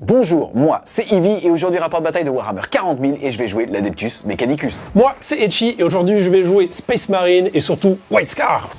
Bonjour, moi c'est Ivy et aujourd'hui rapport de bataille de Warhammer 40 000 et je vais jouer l'Adeptus Mechanicus. Moi c'est Etchi et aujourd'hui je vais jouer Space Marine et surtout White Scar.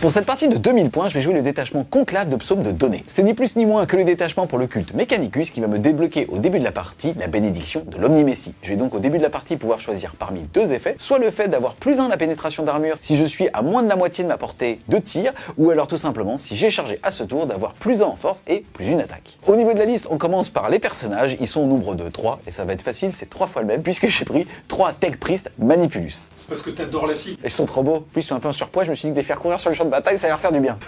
Pour cette partie de 2000 points, je vais jouer le détachement conclave de psaume de données. C'est ni plus ni moins que le détachement pour le culte Mechanicus qui va me débloquer au début de la partie la bénédiction de l'Omni-Messie. Je vais donc au début de la partie pouvoir choisir parmi deux effets, soit le fait d'avoir plus 1 la pénétration d'armure si je suis à moins de la moitié de ma portée de tir, ou alors tout simplement si j'ai chargé à ce tour d'avoir plus 1 en force et plus 1 attaque. Au niveau de la liste, on commence par les personnages, ils sont au nombre de 3 et ça va être facile, c'est 3 fois le même puisque j'ai pris 3 Tech Priest Manipulus. C'est parce que t'adores la fille. Ils sont trop beaux, plus ils sont un peu en surpoids, je me suis dit que les faire courir sur le champ de bataille ça va leur faire du bien.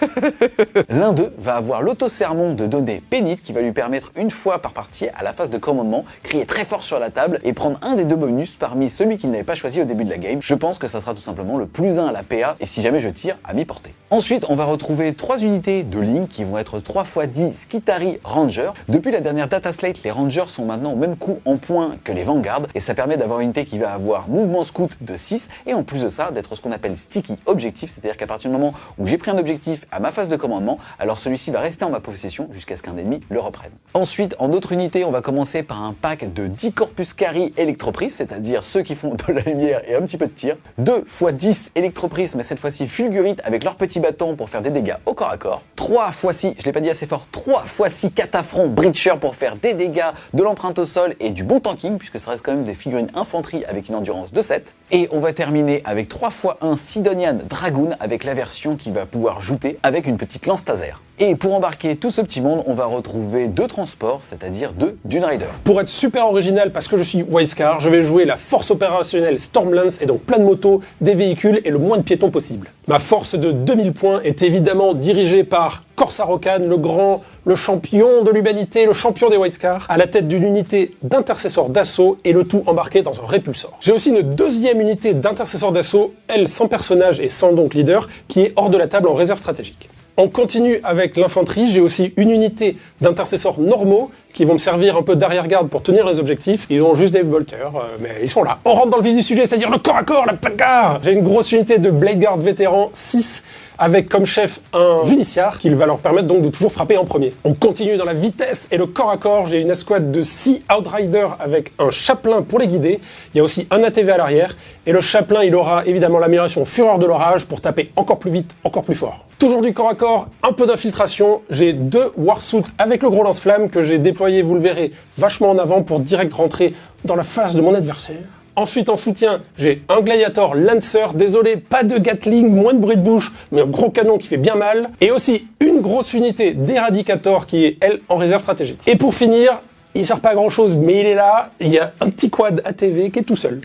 L'un d'eux va avoir l'auto-sermon de données Pénite qui va lui permettre une fois par partie à la phase de commandement, crier très fort sur la table et prendre un des deux bonus parmi celui qu'il n'avait pas choisi au début de la game. Je pense que ça sera tout simplement le plus 1 à la PA et si jamais je tire à mi-portée. Ensuite, on va retrouver 3 unités de ligne qui vont être 3 x 10 Skitari Ranger. Depuis la dernière data slate, les Rangers sont maintenant au même coup en points que les Vanguard et ça permet d'avoir une unité qui va avoir mouvement scout de 6 et en plus de ça d'être ce qu'on appelle sticky objectif, c'est-à-dire qu'à partir du moment où j'ai pris un objectif à ma phase de commandement, alors celui-ci va rester en ma possession jusqu'à ce qu'un ennemi le reprenne. Ensuite, en autre unité, on va commencer par un pack de 10 Corpuscari Electropris, c'est-à-dire ceux qui font de la lumière et un petit peu de tir. 2 x 10 Electropris, mais cette fois-ci Fulgurite avec leur petit bâton pour faire des dégâts au corps à corps. 3 x 6, je l'ai pas dit assez fort, 3 x 6 Cataphront Breacher pour faire des dégâts, de l'empreinte au sol et du bon tanking, puisque ça reste quand même des figurines infanterie avec une endurance de 7. Et on va terminer avec 3 x 1 Sidonian Dragoon avec la version qui va pouvoir jouter avec une petite lance taser. Et pour embarquer tout ce petit monde, on va retrouver 2 transports, c'est-à-dire 2 Dune Rider. Pour être super original, parce que je suis White Scar, je vais jouer la force opérationnelle Stormlance et donc plein de motos, des véhicules et le moins de piétons possible. Ma force de 2000 points est évidemment dirigée par Corsair Khan, le grand, le champion de l'humanité, le champion des White Scar, à la tête d'une unité d'intercesseurs d'assaut et le tout embarqué dans un répulsor. J'ai aussi une deuxième unité d'intercesseurs d'assaut, elle sans personnage et sans donc leader, qui est hors de la table en réserve stratégique. On continue avec l'infanterie, j'ai aussi une unité d'intercesseurs normaux qui vont me servir un peu d'arrière-garde pour tenir les objectifs. Ils ont juste des bolters, mais ils sont là. On rentre dans le vif du sujet, c'est-à-dire le corps à corps, la bagarre. J'ai une grosse unité de Blade Guard vétéran 6 avec comme chef un judiciaire qui va leur permettre donc de toujours frapper en premier. On continue dans la vitesse et le corps à corps. J'ai une escouade de 6 Outriders avec un chaplain pour les guider. Il y a aussi un ATV à l'arrière. Et le chaplain, il aura évidemment l'amélioration Fureur de l'orage pour taper encore plus vite, encore plus fort. Toujours du corps à corps, un peu d'infiltration. J'ai 2 Warsuit avec le gros lance-flamme que j'ai déployé, vous le verrez, vachement en avant pour direct rentrer dans la face de mon adversaire. Ensuite, en soutien, j'ai un Gladiator Lancer, désolé, pas de Gatling, moins de bruit de bouche, mais un gros canon qui fait bien mal. Et aussi une grosse unité d'Eradicator qui est, elle, en réserve stratégique. Et pour finir, il sert pas à grand chose, mais il est là, il y a un petit quad ATV qui est tout seul.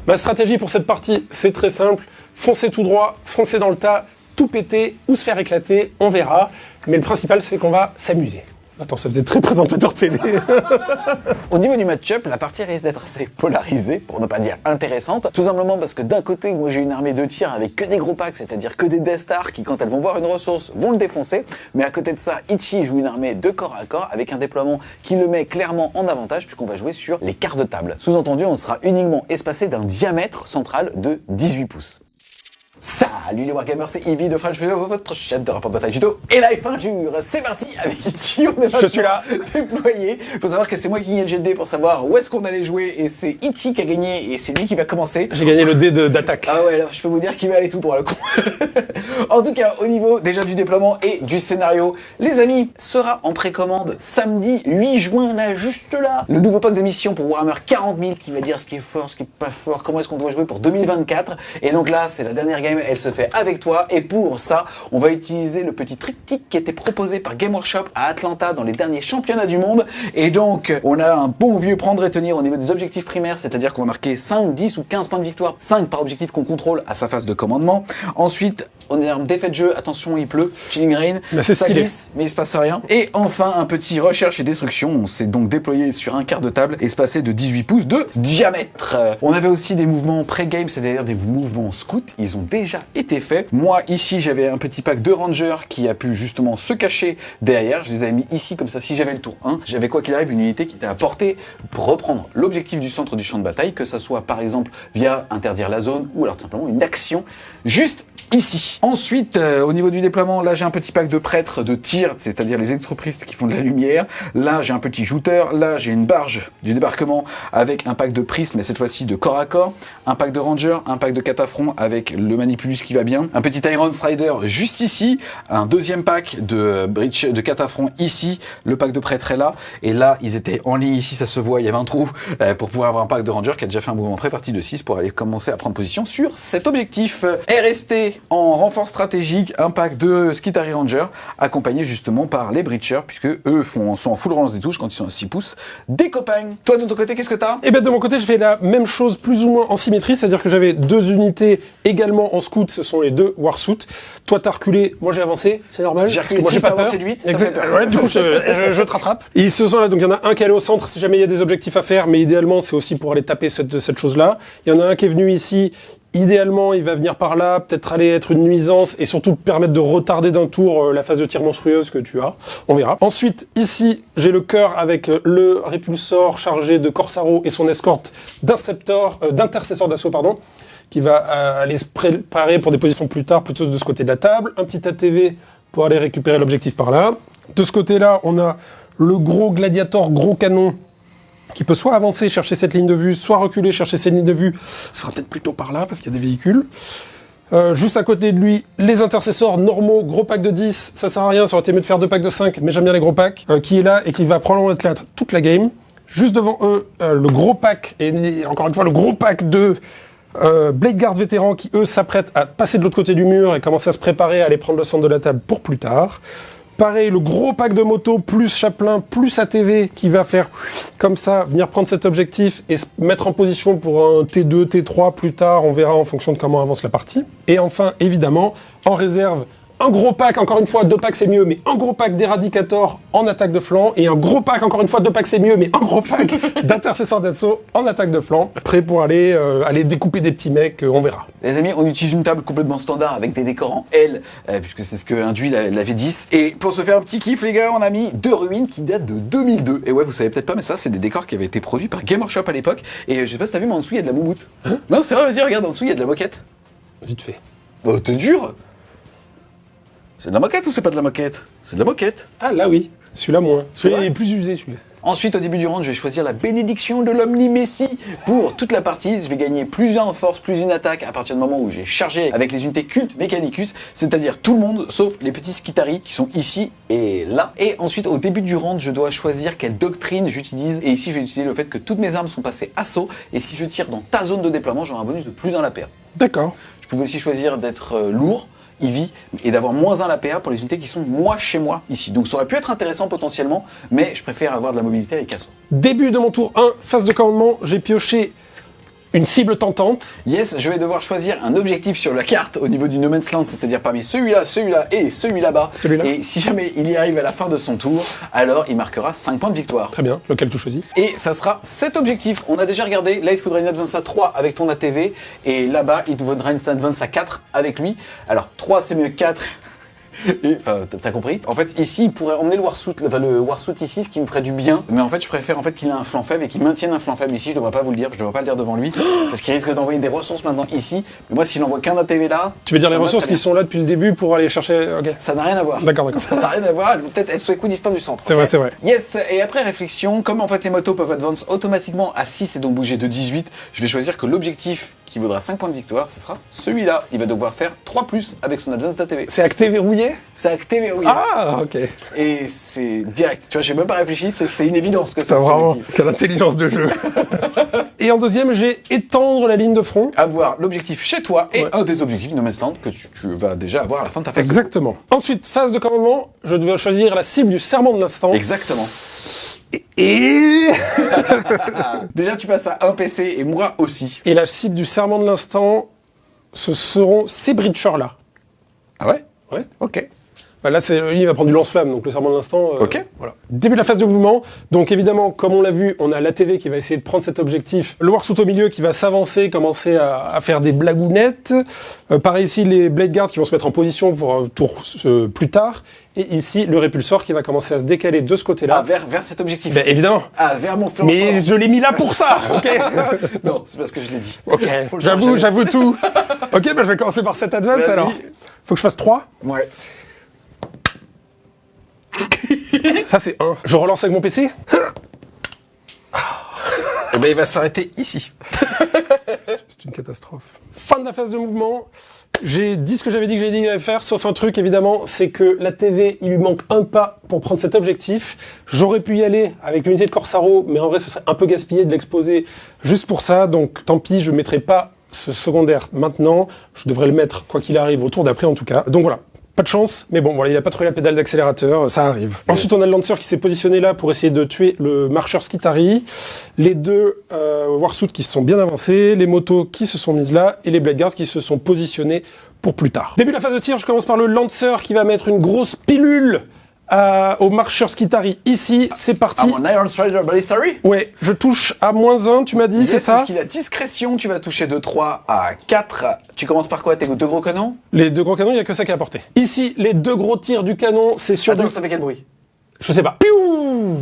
Ma stratégie pour cette partie, c'est très simple. Foncez tout droit, foncez dans le tas, tout péter ou se faire éclater, on verra. Mais le principal, c'est qu'on va s'amuser. Attends, ça faisait très présentateur télé. Au niveau du match-up, la partie risque d'être assez polarisée, pour ne pas dire intéressante, tout simplement parce que d'un côté, moi j'ai une armée de tir avec que des gros packs, c'est-à-dire que des Death Star qui, quand elles vont voir une ressource, vont le défoncer, mais à côté de ça, Etchi joue une armée de corps à corps avec un déploiement qui le met clairement en avantage puisqu'on va jouer sur les quarts de table. Sous-entendu, on sera uniquement espacé d'un diamètre central de 18 pouces. Salut les Wargamers, c'est Ivy de French Review, votre chaîne de rapport de bataille judo et live peinture. C'est parti avec Etchi, on est Je suis là. déployé. Faut savoir que c'est moi qui gagnais le jet de dés pour savoir où est-ce qu'on allait jouer et c'est Etchi qui a gagné et c'est lui qui va commencer. J'ai gagné le dé d'attaque. Ah ouais, alors je peux vous dire qu'il va aller tout droit le con. En tout cas, au niveau déjà du déploiement et du scénario, les amis, sera en précommande samedi 8 juin, là, juste là. Le nouveau pack de mission pour Warhammer 40 000 qui va dire ce qui est fort, ce qui est pas fort, comment est-ce qu'on doit jouer pour 2024. Et donc là, c'est la dernière game, elle se fait avec toi. Et pour ça, on va utiliser le petit triptyque qui était proposé par Game Workshop à Atlanta dans les derniers championnats du monde. Et donc, on a un bon vieux prendre et tenir au niveau des objectifs primaires, c'est-à-dire qu'on va marquer 5, 10 ou 15 points de victoire, 5 par objectif qu'on contrôle à sa phase de commandement. Ensuite, on est en d'effet de jeu, attention il pleut, Chilling Rain, mais c'est ça stylé. glisse, mais il se passe rien. Et enfin un petit recherche et destruction, on s'est donc déployé sur un quart de table, espacé de 18 pouces de diamètre. On avait aussi des mouvements pré-game, c'est-à-dire des mouvements scouts, ils ont déjà été faits. Moi ici j'avais un petit pack de Ranger qui a pu justement se cacher derrière, je les avais mis ici comme ça, si j'avais le tour 1, j'avais quoi qu'il arrive une unité qui était à portée pour reprendre l'objectif du centre du champ de bataille, que ça soit par exemple via interdire la zone ou alors tout simplement une action juste ici. Ensuite, au niveau du déploiement, là j'ai un petit pack de prêtres de tir, c'est-à-dire les extropristes qui font de la lumière. Là j'ai un petit shooter, là j'ai une barge du débarquement avec un pack de prismes, mais cette fois-ci de corps à corps, un pack de ranger, un pack de cataphront avec le manipulus qui va bien, un petit Iron Strider juste ici, un deuxième pack de breach de cataphront ici, le pack de prêtre est là, et là ils étaient en ligne ici, ça se voit, il y avait un trou pour pouvoir avoir un pack de ranger qui a déjà fait un mouvement pré-parti de 6 pour aller commencer à prendre position sur cet objectif. RST en renfort stratégique, un pack de Skitari Ranger, accompagné justement par les Breachers, puisque eux sont en full range des touches quand ils sont à 6 pouces. Des copains. Toi de ton côté, qu'est-ce que t'as? Et ben de mon côté, je fais la même chose plus ou moins en symétrie, c'est-à-dire que j'avais 2 unités également en scout, ce sont les 2 Warsuit. Toi t'as reculé, moi j'ai avancé, c'est normal. J'ai reculé, moi j'ai pas peur. avancé de 8, Ouais, du coup je te rattrape. Et ils se sont là, donc il y en a un qui est allé au centre si jamais il y a des objectifs à faire, mais idéalement c'est aussi pour aller taper cette chose-là. Il y en a un qui est venu ici. Idéalement, il va venir par là, peut-être aller être une nuisance et surtout permettre de retarder d'un tour la phase de tir monstrueuse que tu as. On verra. Ensuite, ici, j'ai le cœur avec le répulsor chargé de Corsaro et son escorte d'intercesseur d'assaut, pardon, qui va aller se préparer pour des positions plus tard, plutôt de ce côté de la table. Un petit ATV pour aller récupérer l'objectif par là. De ce côté-là, on a le gros gladiator, gros canon, qui peut soit avancer, chercher cette ligne de vue, soit reculer, chercher cette ligne de vue. Ce sera peut-être plutôt par là, parce qu'il y a des véhicules. Juste à côté de lui, les intercesseurs normaux, gros pack de 10, ça sert à rien, ça aurait été mieux de faire 2 packs de 5, mais j'aime bien les gros packs, qui est là et qui va probablement être là toute la game. Juste devant eux, le gros pack, et encore une fois, le gros pack de Blade Guard vétérans qui, eux, s'apprêtent à passer de l'autre côté du mur et commencer à se préparer à aller prendre le centre de la table pour plus tard. Pareil, le gros pack de moto, plus chaplain, plus ATV, qui va faire comme ça, venir prendre cet objectif et se mettre en position pour un T2, T3 plus tard, on verra en fonction de comment avance la partie. Et enfin, évidemment, en réserve, un gros pack, encore une fois, 2 packs c'est mieux, mais un gros pack d'Eradicator en attaque de flanc, et un gros pack, encore une fois, 2 packs c'est mieux, mais un gros pack d'intercesseur d'assaut en attaque de flanc, prêt pour aller découper des petits mecs, on verra. Les amis, on utilise une table complètement standard avec des décors en L, puisque c'est ce que induit la V10. Et pour se faire un petit kiff, les gars, on a mis 2 ruines qui datent de 2002. Et ouais, vous savez peut-être pas, mais ça, c'est des décors qui avaient été produits par Game Workshop à l'époque. Et je sais pas si t'as vu, mais en dessous, il y a de la moumoute. Hein? Non, c'est vrai, vas-y, regarde, en dessous, il y a de la moquette. Vite fait. Oh, t'es dur. C'est de la moquette ou c'est pas de la moquette? C'est de la moquette. Ah là oui, celui-là moins. C'est Celui-là vrai est plus usé, celui-là. Ensuite, au début du round, je vais choisir la bénédiction de l'Omni-Messie pour toute la partie. Je vais gagner plus 1 en force, plus une attaque à partir du moment où j'ai chargé avec les unités cultes Mechanicus, c'est-à-dire tout le monde sauf les petits Skitari qui sont ici et là. Et ensuite, au début du round, je dois choisir quelle doctrine j'utilise. Et ici, je vais utiliser le fait que toutes mes armes sont passées assaut. Et si je tire dans ta zone de déploiement, j'aurai un bonus de plus 1 l'APA. D'accord. Je pouvais aussi choisir d'être lourd, EV, et d'avoir moins 1 l'APA pour les unités qui sont moi chez moi ici. Donc ça aurait pu être intéressant potentiellement, mais je préfère avoir de la mobilité avec assaut. Début de mon tour 1, phase de commandement, j'ai pioché une cible tentante. Yes, je vais devoir choisir un objectif sur la carte au niveau du No Man's Land, c'est-à-dire parmi celui-là, celui-là et celui là-bas. Celui-là. Et si jamais il y arrive à la fin de son tour, alors il marquera 5 points de victoire. Très bien, lequel tu choisis? Et ça sera cet objectif. On a déjà regardé, là il te faudra une advance à 3 avec ton ATV, et là-bas il te faudra une advance à 4 avec lui. Alors 3 c'est mieux que 4. Enfin, t'as compris. En fait, ici, il pourrait emmener le Warsuit ici, ce qui me ferait du bien. Mais en fait, je préfère qu'il ait un flanc faible et qu'il maintienne un flanc faible ici. Je devrais pas vous le dire, je devrais pas le dire devant lui, parce qu'il risque d'envoyer des ressources maintenant ici. Mais moi, s'il envoie qu'un ATV là, tu veux dire les ressources qui sont là depuis le début pour aller chercher. Ok. Ça n'a rien à voir. D'accord. Ça n'a rien à voir. Peut-être elles sont équidistants du centre. C'est okay. c'est vrai. Yes. Et après réflexion, comme en fait les motos peuvent advance automatiquement à 6 et donc bouger de 18, je vais choisir que l'objectif qui vaudra 5 points de victoire, ce sera celui-là. Il va devoir faire 3+ avec son advance d'ATV. C'est acté verrouillé? C'est acté verrouillé. Ah, ok. Et c'est direct. Tu vois, j'ai même pas réfléchi, c'est une évidence que c'est vraiment quelle intelligence de jeu. Et en deuxième, j'ai étendre la ligne de front. Avoir l'objectif chez toi et un des objectifs No Man's Land que tu vas déjà avoir à la fin de ta phase. Exactement. Ensuite, phase de commandement, je dois choisir la cible du serment de l'instant. Exactement. Et déjà, tu passes à un PC et moi aussi. Et la cible du serment de l'instant, ce seront ces breachers-là. Ah ouais? Ouais. Ok. Bah là, il va prendre du lance-flamme, donc le serment de l'instant. Ok. Voilà. Début de la phase de mouvement. Donc évidemment, comme on l'a vu, on a l'ATV qui va essayer de prendre cet objectif. Le Warsuit au milieu qui va s'avancer, commencer à faire des blagounettes. Pareil ici, les Blade Guards qui vont se mettre en position pour un tour plus tard. Et ici, le répulsor qui va commencer à se décaler de ce côté-là. Ah, vers cet objectif. Ben, évidemment. Ah, vers mon flanc. Mais je l'ai mis là pour ça, ok. Non, c'est parce que je l'ai dit. Ok, Faut le changer. j'avoue tout. Ok, ben je vais commencer par cet advance Vas-y. alors. Faut que je fasse 3. Ouais. Ça c'est 1. Je relance avec mon PC. Eh ben, il va s'arrêter ici. C'est une catastrophe. Fin de la phase de mouvement. J'ai dit ce que j'avais dit que j'allais dire faire, sauf un truc évidemment, c'est que la TV, il lui manque un pas pour prendre cet objectif. J'aurais pu y aller avec l'unité de Corsaro, mais en vrai ce serait un peu gaspillé de l'exposer juste pour ça, donc tant pis, je ne mettrai pas ce secondaire maintenant. Je devrais le mettre, quoi qu'il arrive, au tour d'après en tout cas. Donc voilà. Pas de chance, mais bon, voilà, il a pas trouvé la pédale d'accélérateur, ça arrive. Ensuite, on a le Lancer qui s'est positionné là pour essayer de tuer le marcheur Skitari, les deux Warsuit qui se sont bien avancés, les motos qui se sont mises là, et les Blade Guards qui se sont positionnés pour plus tard. Début de la phase de tir, je commence par le Lancer qui va mettre une grosse pilule au marcheur Skitari. Ici, c'est parti. Ah, mon Iron Strider Ballistary? Ouais, je touche à -1, tu m'as dit, c'est ça? Puisqu'il a discrétion, tu vas toucher de 3 à 4. Tu commences par quoi? Tes deux gros canons? Les deux gros canons, il n'y a que ça qui est apporté. Ici, les deux gros tirs du canon, c'est sur Attends, du... ça fait quel bruit? Je sais pas. Piou.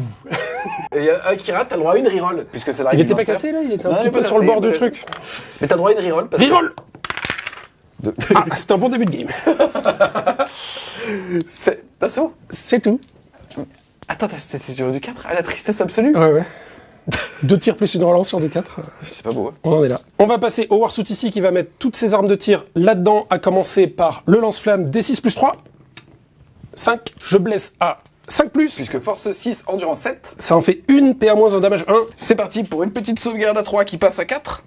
Il y a un qui rate, t'as le droit à une reroll, puisque c'est la Il règle était du pas lanceur. cassé là? Il était un Non, il petit est peu pas sur le cassé, bord du mais- truc. Mais t'as le droit à une reroll parce Reroll. que... Ah, c'était un bon début de game. D'assaut? C'est tout. Attends, c'était sur du 4? Ah, la tristesse absolue? Ouais. 2 tirs plus une relance sur du 4. C'est pas beau, hein. On en est là. On va passer au Warsuit ici qui va mettre toutes ses armes de tir là-dedans, à commencer par le lance-flamme D6 plus 3. 5. Je blesse à 5 plus. Puisque force 6, endurance 7. Ça en fait une PA moins un damage 1. C'est parti pour une petite sauvegarde à 3 qui passe à 4.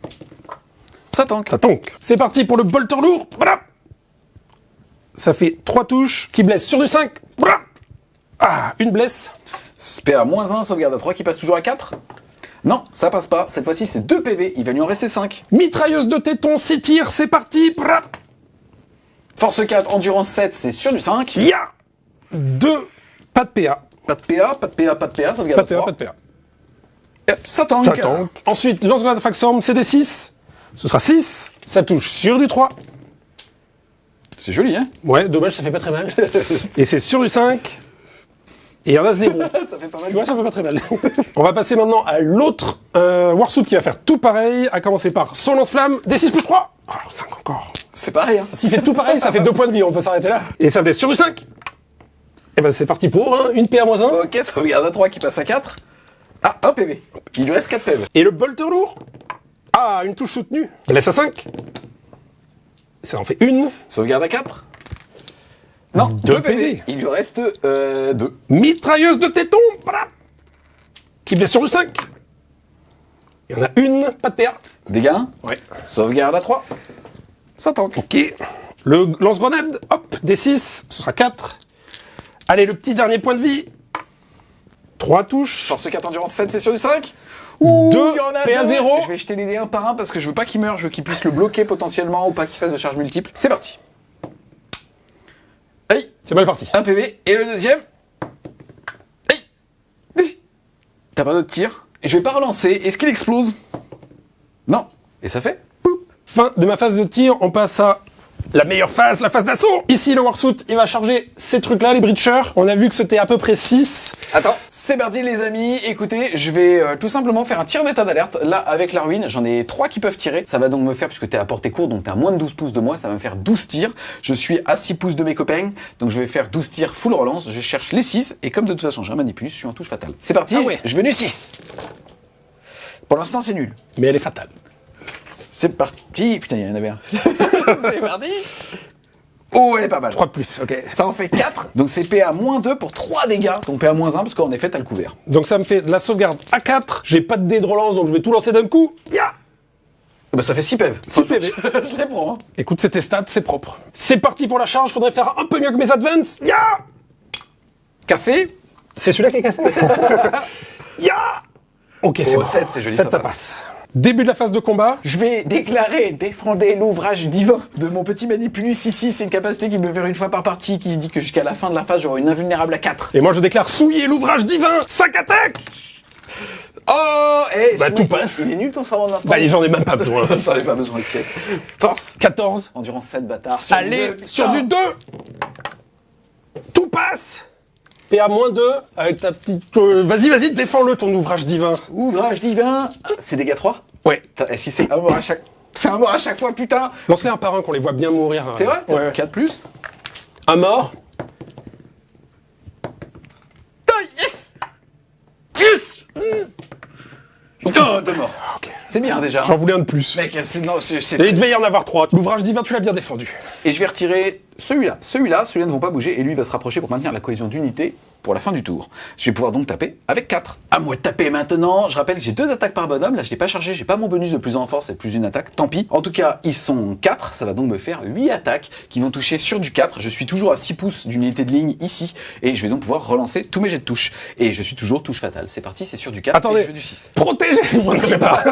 Ça tank. Ça tank. C'est parti pour le bolter lourd. Voilà. Ça fait 3 touches qui blessent sur du 5. Voilà. Ah, une blesse. PA moins 1, sauvegarde à 3 qui passe toujours à 4. Non, ça passe pas. Cette fois-ci, c'est 2 PV. Il va lui en rester 5. Mitrailleuse de téton, 6 tirs, c'est parti. Voilà. Force 4, endurance 7, c'est sur du 5. Ya. 2. Pas de PA. Pas de PA, pas de PA, pas de PA, sauvegarde Pas de à PA, 3. pas de PA. Hop, ça tank. Ça tank. Ensuite, lance-grenade Fraxorm, c'est des 6. Ce sera 6. Ça touche sur du 3. C'est joli, hein? Ouais, dommage, ça fait pas très mal. Et c'est sur du 5. Et il y en a 0. Ça fait pas mal. Tu vois, ça fait pas très mal. On va passer maintenant à l'autre Warsuit qui va faire tout pareil, à commencer par son lance-flamme, des 6 plus 3. Oh, 5 encore. C'est pareil, hein? S'il fait tout pareil, ça fait 2 points de vie, on peut s'arrêter là. Et ça blesse sur du 5. Et ben c'est parti pour une PA moins 1. Ok, sauvegarde à 3 qui passe à 4. Ah, 1 PV. Il lui reste 4 PV. Et le bolter lourd. Ah, une touche soutenue. Laisse à 5. Ça en fait une. Sauvegarde à 4. Non, 2 PV. PV. Il lui reste 2. Mitrailleuse de téton. Voilà. Qui blesse sur du 5. Il y en a une, pas de PA. Dégâts 1. Ouais. Sauvegarde à 3. Ça tank. Ok. Le lance-grenade, hop, des 6, ce sera 4. Allez, le petit dernier point de vie. 3 touches. Force 4, endurance 7, c'est sur du 5. 2, il y en a PA deux. 0. Je vais jeter les dés un par un parce que je veux pas qu'il meure, je veux qu'il puisse le bloquer potentiellement ou pas qu'il fasse de charge multiple. C'est parti. Aïe, C'est mal parti. 1 PV. Et le deuxième. Aïe. T'as pas d'autre tir. Je vais pas relancer. Est-ce qu'il explose? Non. Et ça fait? Fin de ma phase de tir, on passe à la meilleure phase, la phase d'assaut. Ici, le Warsuit, il va charger ces trucs-là, les breachers. On a vu que c'était à peu près 6. Attends, c'est parti les amis. Écoutez, je vais tout simplement faire un tir d'état d'alerte. Là, avec la ruine, j'en ai 3 qui peuvent tirer. Ça va donc me faire, puisque t'es à portée courte, donc t'es à moins de 12 pouces de moi, ça va me faire 12 tirs. Je suis à 6 pouces de mes copains, donc je vais faire 12 tirs full relance. Je cherche les 6, et comme de toute façon j'ai un manipulus, je suis en touche fatale. C'est parti, Ah ouais. je veux du 6. Pour l'instant, c'est nul. Mais elle est fatale. C'est parti. Putain, il y en avait un. C'est parti. Oh, elle est pas mal. 3 de plus, ok. Ça en fait 4, donc c'est PA-2 pour 3 dégâts. Donc PA-1 parce qu'en effet, t'as le couvert. Donc ça me fait de la sauvegarde à 4. J'ai pas de dé de relance, donc je vais tout lancer d'un coup. Ya. Bah ça fait 6 PV. 6 PV. Je les prends. Hein. Écoute, c'est tes stats, c'est propre. C'est parti pour la charge, faudrait faire un peu mieux que mes advances. Ya. Café. C'est celui-là qui est café. Ya. Ok, c'est Oh, bon. 7, c'est joli, 7, ça ça passe. passe. Début de la phase de combat. Je vais déclarer, défendez l'ouvrage divin de mon petit Manipulus ici. C'est une capacité qui me fait une fois par partie, qui dit que jusqu'à la fin de la phase, j'aurai une invulnérable à 4. Et moi je déclare souiller l'ouvrage divin. 5 attaques. Oh, Bah tout passe. Il est nul ton savant de l'instant. Bah j'en ai même pas besoin. J'en ai pas besoin de quête. Force. 14. Endurance 7, bâtard. Allez, sur du 2. Tout passe. PA-2 avec ta petite... Vas-y, défends-le ton ouvrage divin. Ouvrage divin. C'est dégâts 3. Ouais. Et si c'est un mort à chaque... C'est un mort à chaque fois, putain. Lance-les un par un qu'on les voit bien mourir. C'est vrai? Ouais. 4 plus. Un mort. Oh, yes. Yes. Oh, 2 morts. Ok. C'est bien déjà. J'en voulais un de plus. Mec, non, c'est... Et il devait y en avoir 3. L'ouvrage divin, tu l'as bien défendu. Et je vais retirer celui-là. Celui-là ne vont pas bouger et lui va se rapprocher pour maintenir la cohésion d'unité pour la fin du tour. Je vais pouvoir donc taper avec 4. À moi de taper maintenant. Je rappelle que j'ai 2 attaques par bonhomme. Là, je l'ai pas chargé. J'ai pas mon bonus de plus en force et plus une attaque. Tant pis. En tout cas, ils sont 4. Ça va donc me faire 8 attaques qui vont toucher sur du 4. Je suis toujours à 6 pouces d'une unité de ligne ici. Et je vais donc pouvoir relancer tous mes jets de touche. Et je suis toujours touche fatale. C'est parti, c'est sur du 4. Attendez. Et je fais du 6. Protégez. Je sais pas.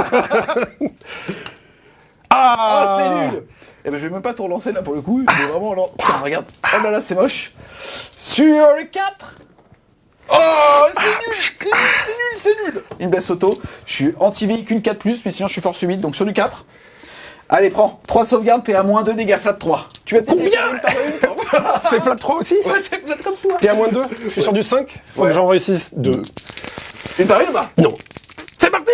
Ah, c'est nul. Eh ben, je vais même pas tout relancer là pour le coup. Je vais vraiment Putain, regarde. Oh là là, c'est moche. Sur le 4. Oh, c'est nul. Une baisse auto. Je suis anti-véhicule 4+, mais sinon je suis force 8, donc sur du 4. Allez, prends. 3 sauvegardes, PA-2, dégâts flat 3. Tu vas peut-être... Combien? C'est flat 3 aussi? Ouais, c'est flat comme toi. PA-2. Je suis sur du 5. Faut que j'en réussisse 2. Une par une ou pas? Non. C'est parti.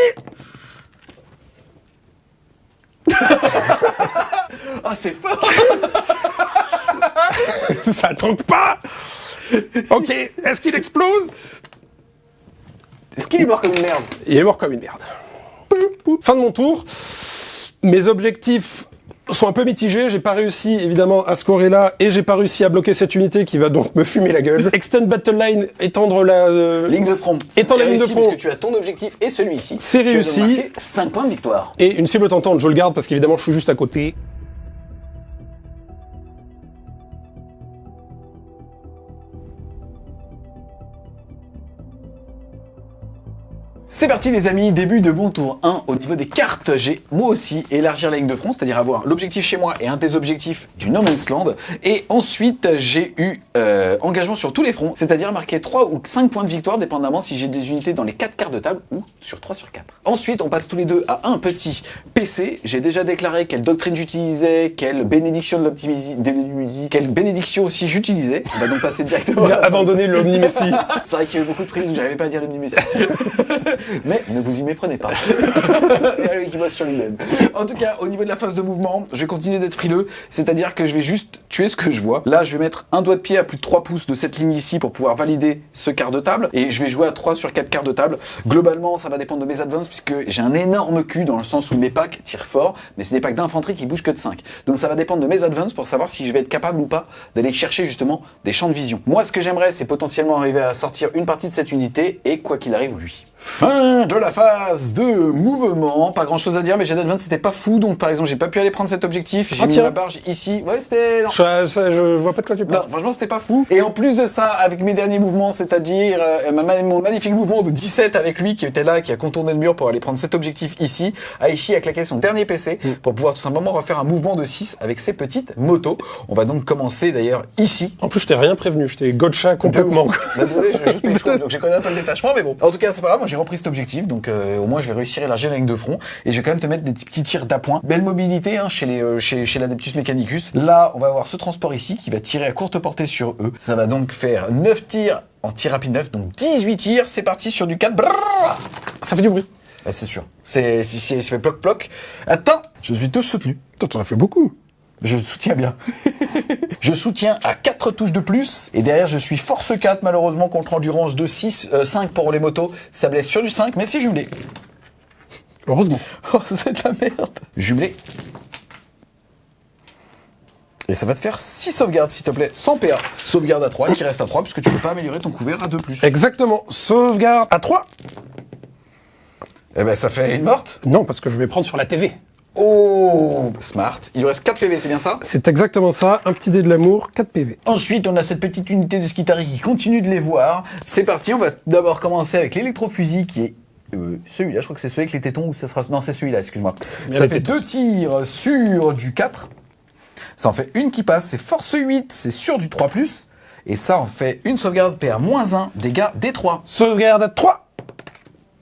Ah, c'est fort. Ça tanque pas. Ok, est-ce qu'il explose? Est-ce qu'il est mort comme une merde? Il est mort comme une merde. Fin de mon tour. Mes objectifs sont un peu mitigés. J'ai pas réussi, évidemment, à scorer là, et j'ai pas réussi à bloquer cette unité qui va donc me fumer la gueule. Extend battle line, étendre la... Ligne de front. Étendre la ligne de front. Parce que tu as ton objectif et celui-ci. C'est réussi. 5 points de victoire. Et une cible tentante, je le garde parce qu'évidemment, je suis juste à côté. C'est parti les amis, début de mon tour 1. Au niveau des cartes, j'ai moi aussi élargir la ligne de front, c'est-à-dire avoir l'objectif chez moi et un des objectifs du No Man's Land. Et ensuite, j'ai eu engagement sur tous les fronts, c'est-à-dire marquer 3 ou 5 points de victoire, dépendamment si j'ai des unités dans les 4 quarts de table ou sur 3 sur 4. Ensuite, on passe tous les deux à un petit PC. J'ai déjà déclaré quelle doctrine j'utilisais, quelle bénédiction de l'optimisation, quelle bénédiction aussi j'utilisais. On va donc passer directement... Il a abandonné l'Omni-Messie. C'est vrai qu'il y avait beaucoup de prises où j'arrivais pas à dire l'Omni-Messie. Mais ne vous y méprenez pas. Et allez, qui bosse sur lui-même. En tout cas, au niveau de la phase de mouvement, je vais continuer d'être frileux, c'est-à-dire que je vais juste tuer ce que je vois. Là, je vais mettre un doigt de pied à plus de 3 pouces de cette ligne ici pour pouvoir valider ce quart de table, et je vais jouer à 3 sur 4 quarts de table. Globalement, ça va dépendre de mes advances, puisque j'ai un énorme cul dans le sens où mes packs tirent fort, mais c'est des packs d'infanterie qui bougent que de 5. Donc ça va dépendre de mes advances pour savoir si je vais être capable ou pas d'aller chercher justement des champs de vision. Moi, ce que j'aimerais, c'est potentiellement arriver à sortir une partie de cette unité, et quoi qu'il arrive, lui. Fin de la phase de mouvement, pas grand chose à dire, mais j'ai d'advance c'était pas fou, donc par exemple j'ai pas pu aller prendre cet objectif, j'ai mis ma barge ici, ouais c'était... Non. Je vois pas de quoi tu parles. Non, franchement c'était pas fou, et en plus de ça, avec mes derniers mouvements, c'est-à-dire mon magnifique mouvement de 17 avec lui qui était là, qui a contourné le mur pour aller prendre cet objectif ici, Aichi a claqué son dernier PC pour pouvoir tout simplement refaire un mouvement de 6 avec ses petites motos. On va donc commencer d'ailleurs ici. En plus je t'ai rien prévenu, je t'ai gotcha complètement. Désolé, je vais juste m'exploser, donc j'ai connu un peu le détachement, mais bon. En tout cas c'est pas grave, moi j'ai repris cet objectif, donc au moins je vais réussir à élargir la ligne de front, et je vais quand même te mettre des petits tirs d'appoint. Belle mobilité hein, chez l'Adeptus Mechanicus. Là on va avoir ce transport ici qui va tirer à courte portée sur eux. Ça va donc faire 9 tirs en tir rapide 9, donc 18 tirs, c'est parti sur du 4. Brrr, ça fait du bruit. Bah, c'est sûr, ça fait ploc ploc. Attends, je suis touche soutenu. Toi t'en as fait beaucoup. Je soutiens bien. Je soutiens à 4 touches de plus. Et derrière, je suis force 4, malheureusement, contre endurance de 5 pour les motos. Ça blesse sur du 5, mais c'est jumelé. Heureusement. Oh, c'est de la merde. Jumelé. Et ça va te faire 6 sauvegardes, s'il te plaît, sans PA. Sauvegarde à 3, qui reste à 3, puisque tu peux pas améliorer ton couvert à 2+. Exactement. Sauvegarde à 3. Eh ben, ça fait une morte. Non, parce que je vais prendre sur la TV. Oh, smart. Il lui reste 4 PV, c'est bien ça? C'est exactement ça, un petit dé de l'amour, 4 PV. Ensuite, on a cette petite unité de Skitari qui continue de les voir. C'est parti, on va d'abord commencer avec l'électrofusil qui est Celui-là, je crois que c'est celui avec les tétons, ou ça sera... Non, c'est celui-là, excuse-moi. Bien Ça les fait tétons. 2 tirs sur du 4. Ça en fait une qui passe, c'est force 8, c'est sur du 3+. Et ça en fait une sauvegarde PA-1, dégâts D3. Sauvegarde à 3.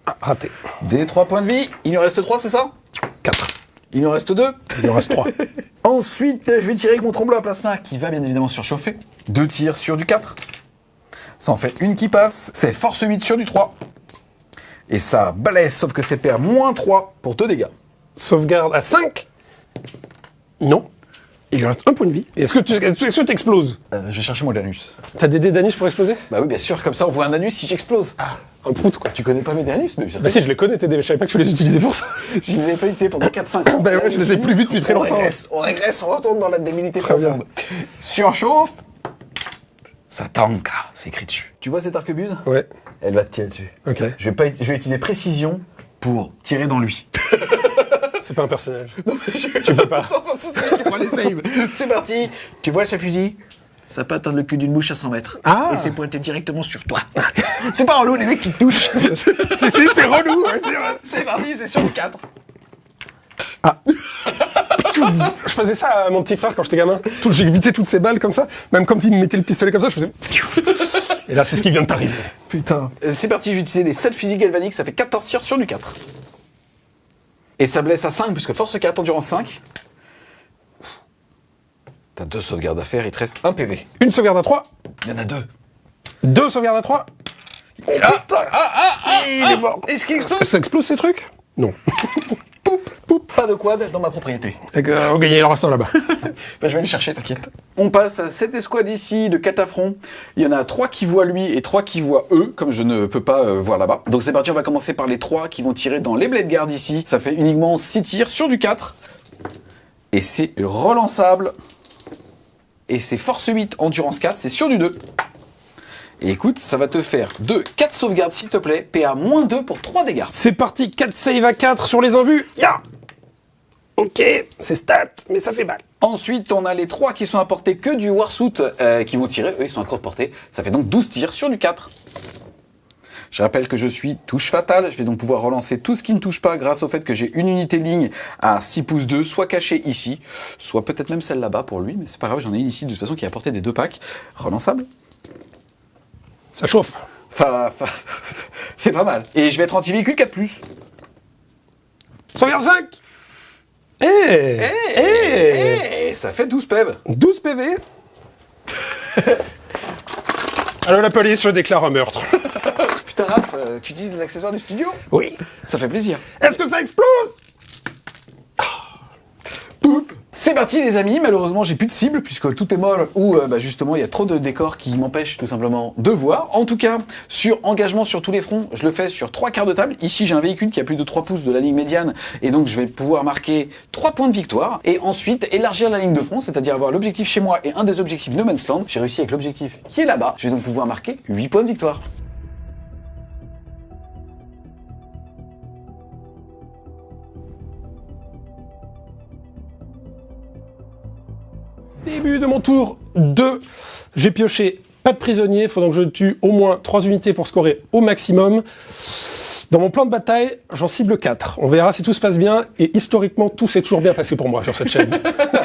Ah, raté. D3 points de vie, il nous reste 3, c'est ça? 4. Il nous reste 2. Il en reste 3. Ensuite, je vais tirer avec mon trombleur à plasma qui va bien évidemment surchauffer. 2 tirs sur du 4. Ça en fait une qui passe. C'est force 8 sur du 3. Et ça blesse, sauf que c'est PA-3 pour 2 dégâts. Sauvegarde à 5. Non. Il lui reste 1 point de vie. Est-ce que tu exploses? Je vais chercher mon anus. T'as des dés d'anus pour exploser? Bah oui, bien sûr, comme ça on voit un anus si j'explose. Ah, un prout quoi. Tu connais pas mes anus, mais bien sûr. Bah si, je les connais tes dés, mais je savais pas que tu les utilisais pour ça. Je les ai pas utilisés pendant 4-5 ans. Bah ouais, je les ai plus vus depuis très longtemps. On régresse, on retourne dans la débilité Très bien. profonde. Surchauffe. Ça tanka, c'est écrit dessus. Tu vois cette arquebuse? Ouais, Elle va te tirer dessus. ok. Je vais utiliser précision pour tirer dans lui. C'est pas un personnage. Tu peux pas. C'est parti. Tu vois ce fusil? Ça peut atteindre le cul d'une mouche à 100 mètres. Ah. Et c'est pointé directement sur toi. C'est pas relou, les mecs qui te touchent. C'est relou, ouais, c'est vrai. C'est parti, c'est sur le 4. Je faisais ça à mon petit frère quand j'étais gamin. J'évitais toutes ces balles comme ça. Même quand il me mettait le pistolet comme ça, je faisais... Et là, c'est ce qui vient de t'arriver. Putain. C'est parti, je vais utiliser les 7 fusils galvaniques, ça fait 14 tirs sur du 4. Et ça blesse à 5, puisque force 4, endurance 5. T'as 2 sauvegardes à faire, il te reste 1 PV. Une sauvegarde à 3. Il y en a 2. 2 sauvegardes à 3. Il est mort. Est-ce qu'il explose? Ça explose ces trucs? Non. Pas de quad dans ma propriété. On gagnait le restant là-bas. Bah, je vais aller chercher, t'inquiète. On passe à cette escouade ici de 4 affronts. Il y en a 3 qui voient lui et 3 qui voient eux, comme je ne peux pas voir là-bas. Donc c'est parti, on va commencer par les 3 qui vont tirer dans les blade guards ici. Ça fait uniquement 6 tirs sur du 4. Et c'est relançable. Et c'est force 8, endurance 4, c'est sur du 2. Et écoute, ça va te faire 4 sauvegardes s'il te plaît, PA-2 pour 3 dégâts. C'est parti, 4 save à 4 sur les invus. Ya. Ok, c'est stat, mais ça fait mal. Ensuite, on a les 3 qui sont à portée que du Warsuit qui vont tirer. Eux, ils sont à courte portée. Ça fait donc 12 tirs sur du 4. Je rappelle que je suis touche fatale. Je vais donc pouvoir relancer tout ce qui ne touche pas grâce au fait que j'ai une unité ligne à 6 pouces 2, soit cachée ici, soit peut-être même celle là-bas pour lui. Mais c'est pas grave, j'en ai une ici de toute façon qui est à portée des 2 packs. Relançable. Ça chauffe. Enfin, ça fait pas mal. Et je vais être anti-véhicule 4+. Sauvegarde 5. Ça fait 12 PEV. 12 PV. Allô la police, je déclare un meurtre. Putain, Raph, tu utilises les accessoires du studio? Oui. Ça fait plaisir. Est-ce que ça explose? C'est parti les amis, malheureusement j'ai plus de cible puisque tout est molle ou justement il y a trop de décors qui m'empêchent tout simplement de voir. En tout cas, sur engagement sur tous les fronts, je le fais sur 3 quarts de table. Ici j'ai un véhicule qui a plus de 3 pouces de la ligne médiane et donc je vais pouvoir marquer 3 points de victoire et ensuite élargir la ligne de front, c'est-à-dire avoir l'objectif chez moi et un des objectifs No Man's Land. J'ai réussi avec l'objectif qui est là-bas, je vais donc pouvoir marquer 8 points de victoire. Début de mon tour 2. J'ai pioché pas de prisonnier. Faut donc que je tue au moins 3 unités pour scorer au maximum. Dans mon plan de bataille, j'en cible 4. On verra si tout se passe bien. Et historiquement, tout s'est toujours bien passé pour moi sur cette chaîne.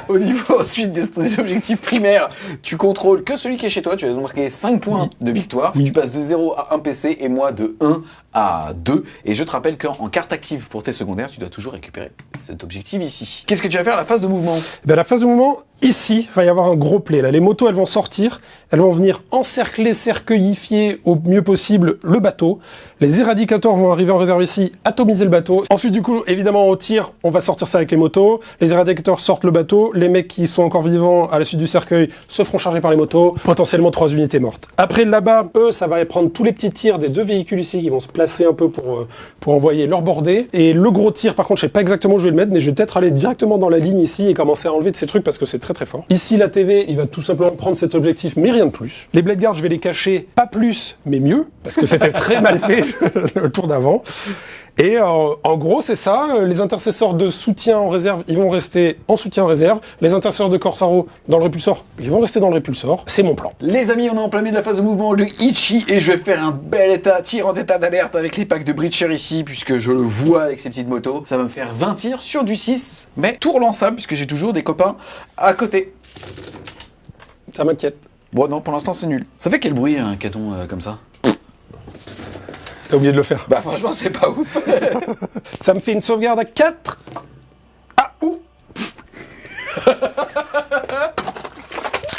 Au niveau ensuite des objectifs primaires, tu contrôles que celui qui est chez toi. Tu vas donc marquer 5 points de victoire. Tu passes de 0 à 1 PC et moi de 1 à 2. Et je te rappelle qu'en carte active pour tes secondaires, tu dois toujours récupérer cet objectif ici. Qu'est-ce que tu vas faire à la phase de mouvement? Ben, la phase de mouvement, ici, il va y avoir un gros play. Là, les motos, elles vont sortir. Elles vont venir encercler, cercueillifier au mieux possible le bateau. Les éradicateurs vont arriver en réserve ici, atomiser le bateau. Ensuite, du coup, évidemment, au tir, on va sortir ça avec les motos. Les éradicateurs sortent le bateau. Les mecs qui sont encore vivants à la suite du cercueil se feront charger par les motos. Potentiellement 3 unités mortes. Après, là-bas, eux, ça va prendre tous les petits tirs des 2 véhicules ici qui vont se placer un peu pour envoyer leur bordée. Et le gros tir, par contre, je sais pas exactement où je vais le mettre, mais je vais peut-être aller directement dans la ligne ici et commencer à enlever de ces trucs parce que c'est très très fort. Ici, la TV, il va tout simplement prendre cet objectif, mais rien de plus. Les Blade Guards, je vais les cacher, pas plus, mais mieux, parce que c'était très mal fait le tour d'avant. Et en gros, c'est ça. Les intercesseurs de soutien en réserve, ils vont rester en soutien en réserve. Les intercesseurs de Corsaro dans le répulsor, ils vont rester dans le répulsor. C'est mon plan. Les amis, on est en plein milieu de la phase de mouvement de Ichi et je vais faire un bel tir en état d'alerte avec les packs de Breacher ici, puisque je le vois avec ces petites motos. Ça va me faire 20 tirs sur du 6, mais tout relançable, puisque j'ai toujours des copains à côté. Ça m'inquiète. Bon, non, pour l'instant, c'est nul. Ça fait quel bruit, un caton comme ça? T'as oublié de le faire. Bah, franchement, c'est pas ouf. Ça me fait une sauvegarde à 4. Ah, ouh.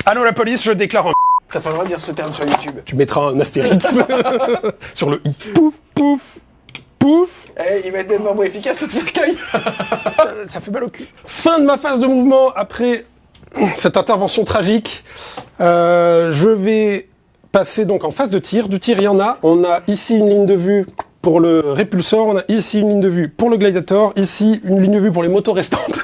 Allô, la police, je déclare un... T'as pas le droit de dire ce terme sur YouTube. Tu mettras un astérix sur le i. Pouf, pouf, pouf. Eh, il va être tellement moins efficace, le cercueil. Ça fait mal au cul. Fin de ma phase de mouvement après cette intervention tragique. Je vais passer donc en phase de tir. Du tir, il y en a. On a ici une ligne de vue pour le répulsor. On a ici une ligne de vue pour le gladiator. Ici une ligne de vue pour les motos restantes.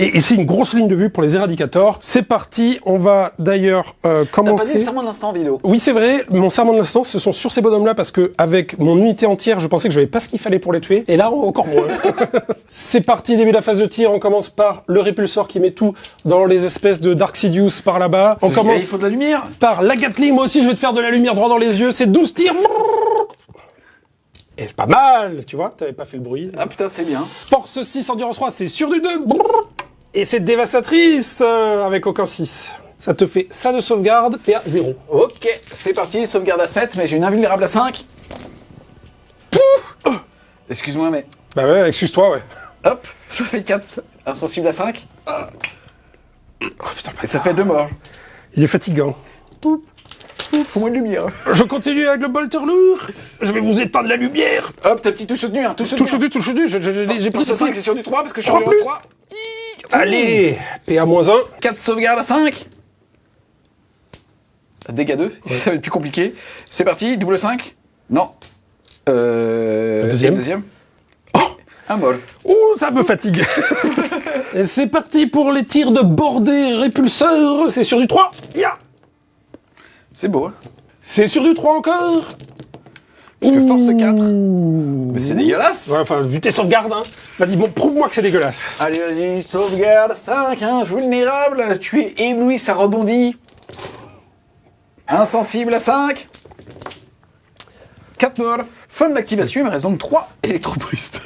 Et ici une grosse ligne de vue pour les éradicators. C'est parti. On va d'ailleurs commencer... T'as pas dit le serment de l'instant en vidéo. Oui, c'est vrai. Mon serment de l'instant, ce sont sur ces bonhommes-là parce que avec mon unité entière, je pensais que j'avais pas ce qu'il fallait pour les tuer. Et là, encore moins. C'est parti, début de la phase de tir. On commence par le répulsor qui met tout dans les espèces de Dark Sidious par là-bas. On commence Il faut de la lumière. par la Gatling. Moi aussi, je vais te faire de la lumière droit dans les yeux. C'est 12 tirs. Et pas mal, tu vois. T'avais pas fait le bruit. Ah putain, c'est bien. Force 6, endurance 3, c'est sur du 2. Et c'est dévastatrice avec aucun 6. Ça te fait ça de sauvegarde et à 0. Ok, c'est parti, sauvegarde à 7, mais j'ai une invulnérable à 5. Pouf. Excuse-moi, mais... Bah ouais, excuse-toi, ouais. Hop, ça fait 4, insensible à 5. Oh putain, Et ça fait 2 morts. il est fatigant. Faut-moi de lumière. Je continue avec le bolter lourd. Je vais vous éteindre la lumière. Hop, ta petite touche soutenue, hein, touche soutenue. Touche au dé, j'ai pris Plus ce 5, c'est sur du 3, parce que je suis 3 en plus. 3. Allez, PA-1. 4 sauvegardes à 5. Dégâts 2, ça va être plus compliqué. C'est parti, double 5. Non. Deuxième. Oh, un mol. Ouh, ça me fatigue. Et c'est parti pour les tirs de bordée répulseur. C'est sur du 3. Ya. C'est beau, hein. C'est sur du 3 encore. Parce que force 4. Ouh. Mais c'est dégueulasse. Ouais, enfin, vu tes sauvegardes, hein. Vas-y, bon, prouve-moi que c'est dégueulasse. Allez, vas-y, sauvegarde 5, hein, vulnérable. Tu es ébloui, ça rebondit. Insensible à 5. 4 morts. Fin de l'activation, il me reste donc 3 électrobrustes.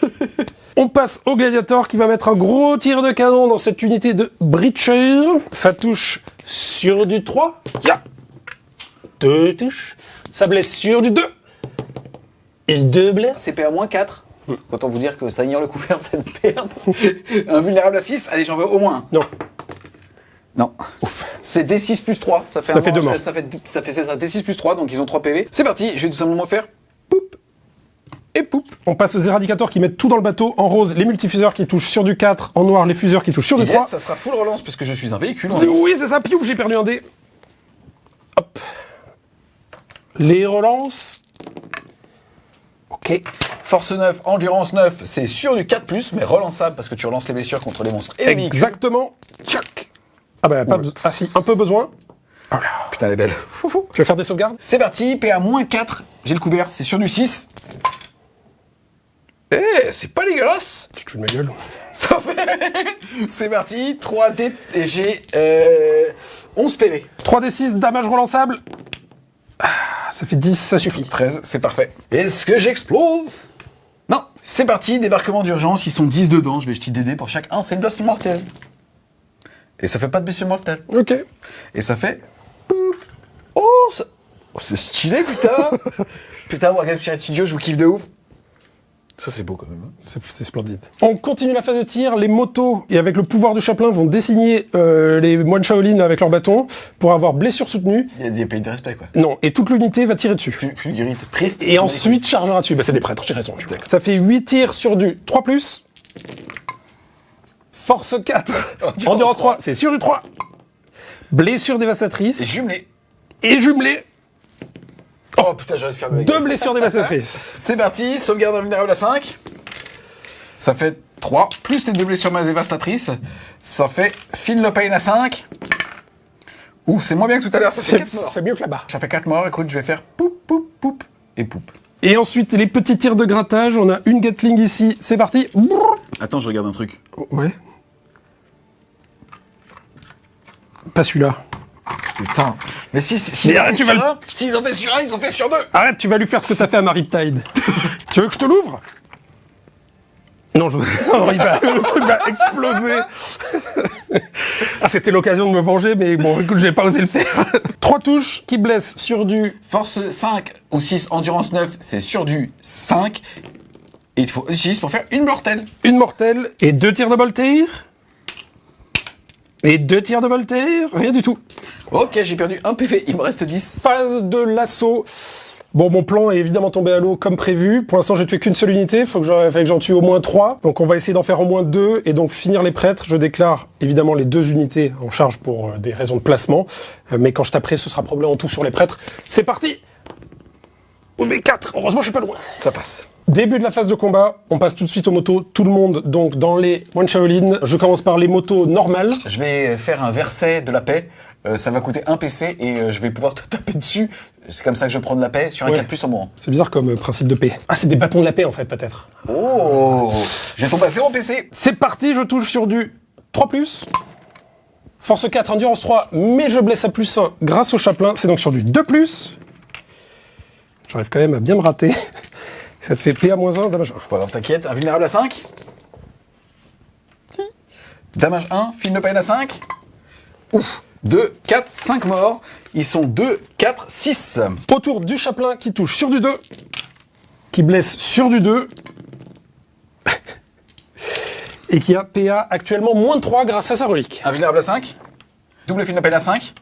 On passe au gladiator qui va mettre un gros tir de canon dans cette unité de Breacher. Ça touche sur du 3. Ya. 2 touches. Ça blesse sur du 2. Et 2 blesses. C'est PA-4. Autant vous dire que ça ignore le couvert, cette perte. Un vulnérable à 6, allez, j'en veux au moins un. Non. Non. Ouf. C'est D6 plus 3. Ça fait, Ça fait 2 morts. Ça fait c'est ça, D6 plus 3, donc ils ont 3 PV. C'est parti, je vais tout simplement faire poup et poup. On passe aux éradicateurs qui mettent tout dans le bateau. En rose, les multifuseurs qui touchent sur du 4. En noir, les fuseurs qui touchent sur du 3. Yes, ça sera full relance puisque je suis un véhicule. on est- Oui, c'est ça. Piouf, j'ai perdu un dé. Hop. Les relances. Ok. Force 9, endurance 9, c'est sur du 4+, mais relançable parce que tu relances les blessures contre les monstres et les véhicules. Exactement. Tchac. Ah bah, pas ah si, un peu besoin. Oh là. Putain, elle est belle. Je vais faire des sauvegardes. C'est parti, PA-4, j'ai le couvert, c'est sur du 6. Eh, c'est pas dégueulasse. Tu te fous de ma gueule. Ça fait... C'est parti, 3D et j'ai 11 PV. 3d6, damage relançable. Ah, ça fait 10, ça suffit. 13, c'est parfait. Est-ce que j'explose? Non. C'est parti, débarquement d'urgence, ils sont 10 dedans, je vais jeter des dés pour chaque un, c'est une blessure mortelle. Et ça fait pas de blessure mortelle. Ok. Et ça fait... Oh, c'est stylé, putain. Putain, Wargame Pirate Studio, je vous kiffe de ouf. Ça, c'est beau quand même. Hein. C'est splendide. On continue la phase de tir. Les motos, et avec le pouvoir du chaplain, vont dessiner les moines Shaolin avec leur bâton pour avoir blessure soutenue. Il y a des pays de respect, quoi. Non, et toute l'unité va tirer dessus. Fulgurite, prise. Et ensuite chargera dessus. Bah, c'est des prêtres, j'ai raison. Ça fait 8 tirs sur du 3+. Force 4. Endurance 3, c'est sur du 3. Blessure dévastatrice. Et jumelé. Et jumelé. Oh putain, j'aurais dû faire ma 2 blessures dévastatrices. C'est parti, sauvegarde invulnérable à 5. Ça fait 3, plus les 2 blessures dévastatrices. Ça fait Feel No Pain à 5. Ouh, c'est moins bien que tout à l'heure, ça fait 4 morts. C'est mieux que là-bas. Ça fait 4 morts, écoute, je vais faire poup, poup, poup et poup. Et ensuite, les petits tirs de grattage. On a une Gatling ici. C'est parti. Attends, je regarde un truc. Ouais. Pas celui-là. Putain. Mais si arrête, tu vas le... S'ils ont fait sur un, ils ont fait sur 2. Arrête, tu vas lui faire ce que t'as fait à ma Riptide. Tu veux que je te l'ouvre? Non, non, le truc va exploser. Ah, c'était l'occasion de me venger, mais bon, écoute, j'ai pas osé le faire. 3 touches qui blessent sur du... Force 5 ou 6, endurance 9, c'est sur du 5. Et il faut 6 pour faire une mortelle. Une mortelle et 2 tirs de Voltaire. Et 2 tirs de Voltaire. Rien du tout. Ok, j'ai perdu 1 PV, il me reste 10. Phase de l'assaut. Bon, mon plan est évidemment tombé à l'eau comme prévu. Pour l'instant, j'ai tué qu'une seule unité. Fallait que j'en tue au moins 3. Donc, on va essayer d'en faire au moins 2. Et donc, finir les prêtres. Je déclare évidemment les 2 unités en charge pour des raisons de placement. Mais quand je taperai, ce sera probablement tout sur les prêtres. C'est parti! Oh, mais 4! Heureusement, je suis pas loin. Ça passe. Début de la phase de combat. On passe tout de suite aux motos. Tout le monde, donc, dans les One Shaolin. Je commence par les motos normales. Je vais faire un verset de la paix. Ça va coûter 1 PC et je vais pouvoir te taper dessus. C'est comme ça que je prends de la paix sur un 4+ en mourant. C'est bizarre comme principe de paix. Ah, c'est des bâtons de la paix, en fait, peut-être. Oh! Je vais tomber à 0 PC. C'est parti, je touche sur du 3+. Force 4, endurance 3, mais je blesse à +1 grâce au chaplain. C'est donc sur du 2+. J'arrive quand même à bien me rater. Ça te fait PA-1, damage 1. Bon, alors t'inquiète, invulnérable à 5. Damage 1, film de pain à 5. Ouf! 2, 4, 5 morts. Ils sont 2, 4, 6. Autour du chaplain qui touche sur du 2. Qui blesse sur du 2. Et qui a PA actuellement -3 grâce à sa relique. Invulnérable à 5. Double film de pain à 5.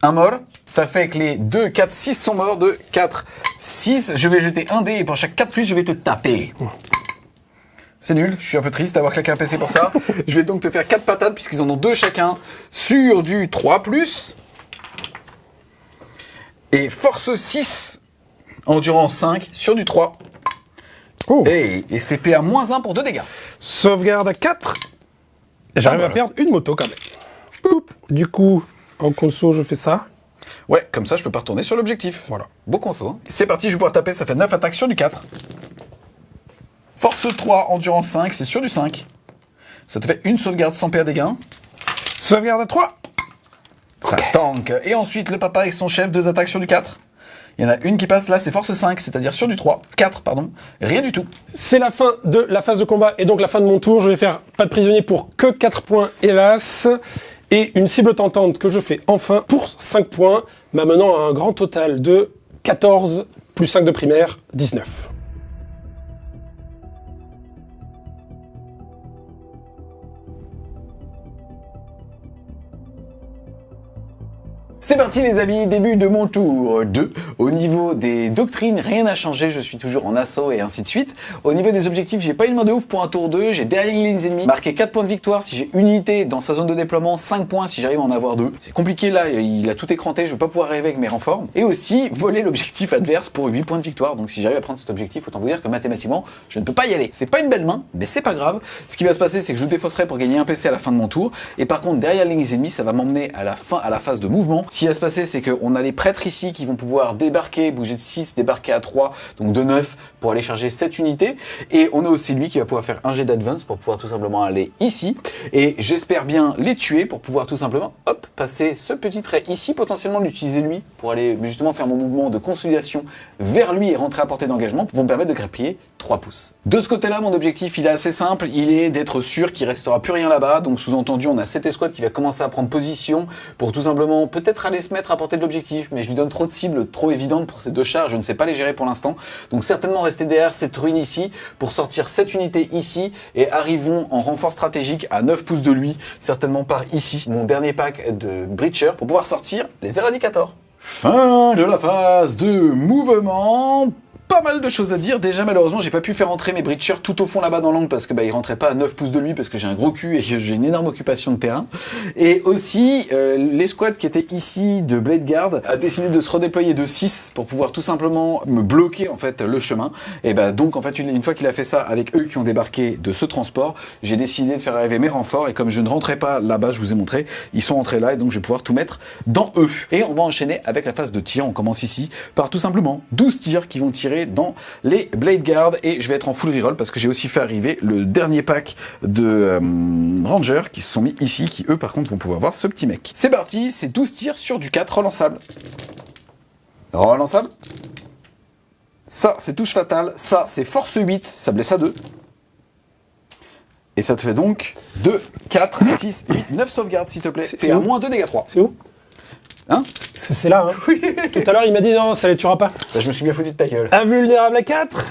Un mort. Ça fait que les 2, 4, 6 sont morts. 2, 4, 6. Je vais jeter un dé et pour chaque 4+, je vais te taper. C'est nul, je suis un peu triste d'avoir claqué un PC pour ça. Je vais donc te faire 4 patates puisqu'ils en ont 2 chacun sur du 3+. Et force 6, endurance 5 sur du 3. Oh. Et c'est PA -1 pour 2 dégâts. Sauvegarde à 4. Et j'arrive à perdre une moto quand même. Poup. Du coup, en conso, je fais ça. Ouais, comme ça je peux pas retourner sur l'objectif. Voilà. Beau conso. Hein. C'est parti, je vais pouvoir taper, ça fait 9 attaques sur du 4. Force 3, endurance 5, c'est sur du 5. Ça te fait une sauvegarde sans PA dégâts. Sauvegarde à 3. Ça tank. Et ensuite, le papa avec son chef, 2 attaques sur du 4. Il y en a une qui passe là, c'est force 5, c'est-à-dire sur du 3. 4, pardon. Rien du tout. C'est la fin de la phase de combat et donc la fin de mon tour. Je vais faire pas de prisonnier pour que 4 points, hélas. Et une cible tentante que je fais enfin pour 5 points, m'amenant à un grand total de 14 plus 5 de primaire, 19. C'est parti les amis, début de mon tour 2. Au niveau des doctrines, rien n'a changé, je suis toujours en assaut et ainsi de suite. Au niveau des objectifs, j'ai pas une main de ouf pour un tour 2, j'ai derrière les lignes ennemies marqué 4 points de victoire si j'ai une unité dans sa zone de déploiement, 5 points si j'arrive à en avoir 2. C'est compliqué là, il a tout écranté, je vais pas pouvoir arriver avec mes renforts. Et aussi, voler l'objectif adverse pour 8 points de victoire, donc si j'arrive à prendre cet objectif, autant vous dire que mathématiquement, je ne peux pas y aller. C'est pas une belle main, mais c'est pas grave. Ce qui va se passer, c'est que je défausserai pour gagner un PC à la fin de mon tour, et par contre, derrière les lignes ennemies, ça va m'emmener à la phase de mouvement. Ce qui va se passer, c'est qu'on a les prêtres ici qui vont pouvoir débarquer, bouger de 6, débarquer à 3, donc de 9 pour aller charger cette unité. Et on a aussi lui qui va pouvoir faire un jet d'advance pour pouvoir tout simplement aller ici. Et j'espère bien les tuer pour pouvoir tout simplement, hop, passer ce petit trait ici, potentiellement l'utiliser lui pour aller justement faire mon mouvement de consolidation vers lui et rentrer à portée d'engagement pour me permettre de grappiller 3 pouces. De ce côté-là, mon objectif, il est assez simple, il est d'être sûr qu'il restera plus rien là-bas. Donc sous-entendu, on a cette escouade qui va commencer à prendre position pour tout simplement peut-être aller se mettre à portée de l'objectif, mais je lui donne trop de cibles trop évidentes pour ces 2 chars, je ne sais pas les gérer pour l'instant. Donc certainement rester derrière cette ruine ici pour sortir cette unité ici et arrivons en renfort stratégique à 9 pouces de lui, certainement par ici, mon dernier pack de Breacher pour pouvoir sortir les Eradicators. Fin de la phase de mouvement. pas mal de choses à dire. Déjà, malheureusement, j'ai pas pu faire entrer mes breachers tout au fond là-bas dans l'angle parce que ils rentraient pas à 9 pouces de lui parce que j'ai un gros cul et que j'ai une énorme occupation de terrain. Et aussi, l'escouade qui était ici de Blade Guard a décidé de se redéployer de 6 pour pouvoir tout simplement me bloquer en fait le chemin. Et donc en fait, une fois qu'il a fait ça avec eux qui ont débarqué de ce transport, j'ai décidé de faire arriver mes renforts et comme je ne rentrais pas là-bas, je vous ai montré, ils sont entrés là et donc je vais pouvoir tout mettre dans eux. Et on va enchaîner avec la phase de tir. On commence ici par tout simplement 12 tirs qui vont tirer dans les Blade Guard et je vais être en full reroll parce que j'ai aussi fait arriver le dernier pack de Rangers qui se sont mis ici, qui eux par contre vont pouvoir voir ce petit mec. C'est parti, c'est 12 tirs sur du 4 relançable. Relançable. Ça c'est touche fatale, ça c'est force 8, ça blesse à 2. Et ça te fait donc 2, 4, 6, 8, 9 sauvegardes s'il te plaît. C'est à moins 2 dégâts 3. C'est où? Hein? C'est là, hein. Oui. Tout à l'heure, il m'a dit non, ça les tuera pas. Bah, je me suis bien foutu de ta gueule. Invulnérable à 4.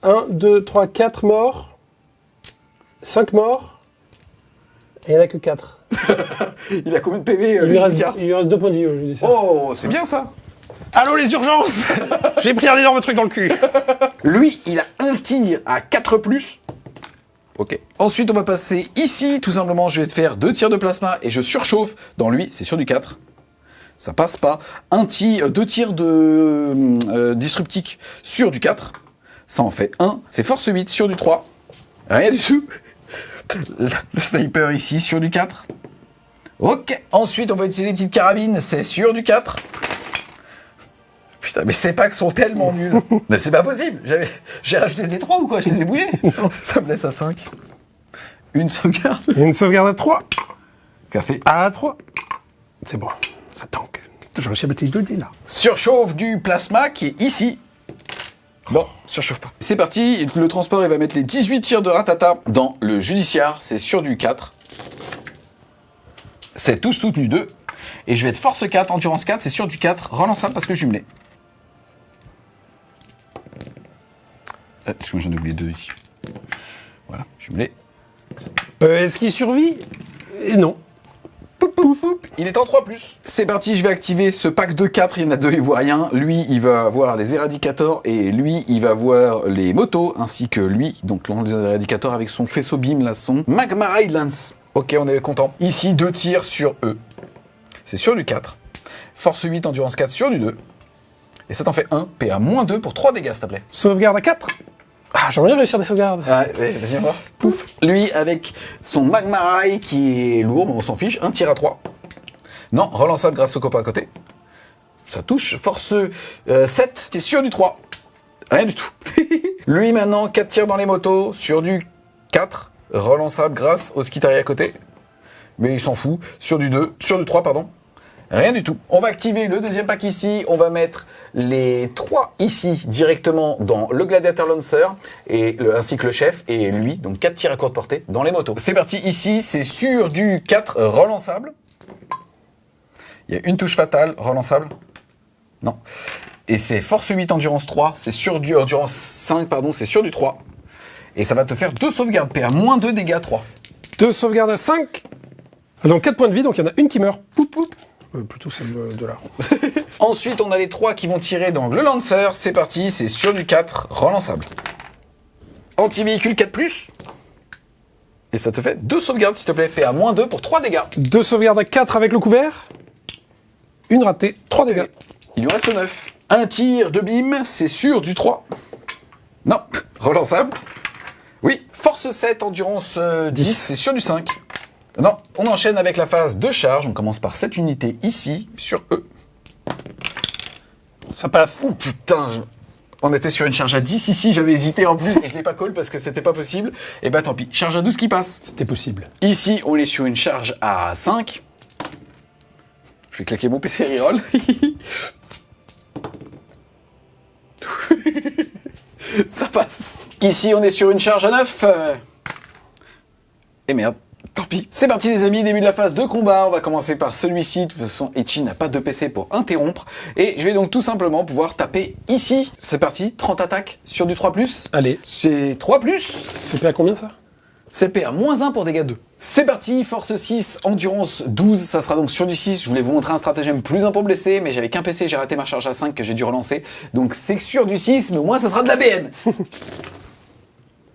1, 2, 3, 4 morts. 5 morts. Et il n'y en a que 4. Il a combien de PV il lui reste 2 points de vie, je lui dis ça. Oh, c'est bien ça. Allô les urgences. J'ai pris un énorme truc dans le cul. Lui, il a un tir à 4+. Ok. Ensuite, on va passer ici. Tout simplement, je vais te faire 2 tirs de plasma et je surchauffe. Dans lui, c'est sur du 4. Ça passe pas. 2 tirs de disruptique sur du 4. Ça en fait 1. C'est force 8 sur du 3. Rien du tout. Le sniper ici sur du 4. Ok. Ensuite, on va utiliser les petites carabines. C'est sur du 4. Putain, mais ces packs sont tellement nuls. Mais c'est pas possible. J'ai rajouté des 3 ou quoi? Je les ai bouillés. Ça me laisse à 5. Une sauvegarde. Une sauvegarde à 3. Café. À 3. C'est bon. Ça tank. J'aurais réussi à mettre les 2 dés là. Surchauffe du plasma qui est ici. Non, surchauffe pas. C'est parti. Le transport, il va mettre les 18 tirs de ratata dans le judiciaire. C'est sur du 4. C'est touche soutenu 2. Et je vais être force 4, endurance 4. C'est sur du 4. Relançable parce que jumelé. Parce que j'en ai oublié 2 ici. Voilà, jumelé. Est-ce qu'il survit? Et non. Pouf, pouf, pouf. Il est en 3+. C'est parti, je vais activer ce pack de 4, il y en a 2, il voit rien. Lui, il va avoir les éradicators et lui, il va avoir les motos, ainsi que lui, donc les éradicators avec son faisceau beam, là, son Magma Ray Lance. Ok, on est content. Ici, 2 tirs sur eux. C'est sur du 4. Force 8, endurance 4 sur du 2. Et ça t'en fait 1, PA-2 pour 3 dégâts, s'il te plaît. Sauvegarde à 4. Ah, j'aimerais bien réussir des sauvegardes. Ouais, vas-y, voir. Pouf. Lui, avec son Magma Ray qui est lourd, mais on s'en fiche. 1 tir à 3. Non, relançable grâce au copain à côté. Ça touche. Force 7, c'est sur du 3. Rien du tout. Lui, maintenant, 4 tirs dans les motos, sur du 4. Relançable grâce au skitari à côté. Mais il s'en fout. Sur du 2, sur du 3, pardon. Rien du tout. On va activer le deuxième pack ici. On va mettre les 3 ici directement dans le Gladiator Lancer ainsi que le chef et lui. Donc 4 tirs à courte portée dans les motos. C'est parti ici. C'est sur du 4 relançable. Il y a une touche fatale relançable. Non. Et c'est force 8 endurance 3. C'est sur du endurance 5 pardon. C'est sur du 3. Et ça va te faire 2 sauvegardes PA-2 dégâts 3. 2 sauvegardes à 5. Donc 4 points de vie. Donc il y en a une qui meurt. Poup, poup. Plutôt celle de là. Ensuite, on a les 3 qui vont tirer dans le Lancer. C'est parti, c'est sur du 4, relançable. Anti-véhicule 4+. Et ça te fait 2 sauvegardes, s'il te plaît. PA-2 pour 3 dégâts. 2 sauvegardes à 4 avec le couvert. Une ratée, 3 dégâts. Il lui reste 9. Un tir de bim, c'est sur du 3. Non, relançable. Oui, force 7, endurance 10, c'est sur du 5. Non, on enchaîne avec la phase de charge. On commence par cette unité ici, sur eux. Ça passe. Oh putain, on était sur une charge à 10 ici, j'avais hésité en plus et je l'ai pas call parce que c'était pas possible. Et bah tant pis, charge à 12 qui passe. C'était possible. Ici, on est sur une charge à 5. Je vais claquer mon PC reroll. Ça passe. Ici, on est sur une charge à 9. Et merde. Tant pis. C'est parti les amis, début de la phase de combat. On va commencer par celui-ci. De toute façon, Ichi n'a pas de PC pour interrompre. Et je vais donc tout simplement pouvoir taper ici. C'est parti, 30 attaques sur du 3+. Allez. C'est 3+. C'est à combien ça? CPA -1 pour dégâts 2. C'est parti, force 6, endurance 12, ça sera donc sur du 6. Je voulais vous montrer un stratagème plus 1 pour blesser, mais j'avais qu'un PC, j'ai raté ma charge à 5 que j'ai dû relancer. Donc c'est sur du 6, mais au moins ça sera de la BM.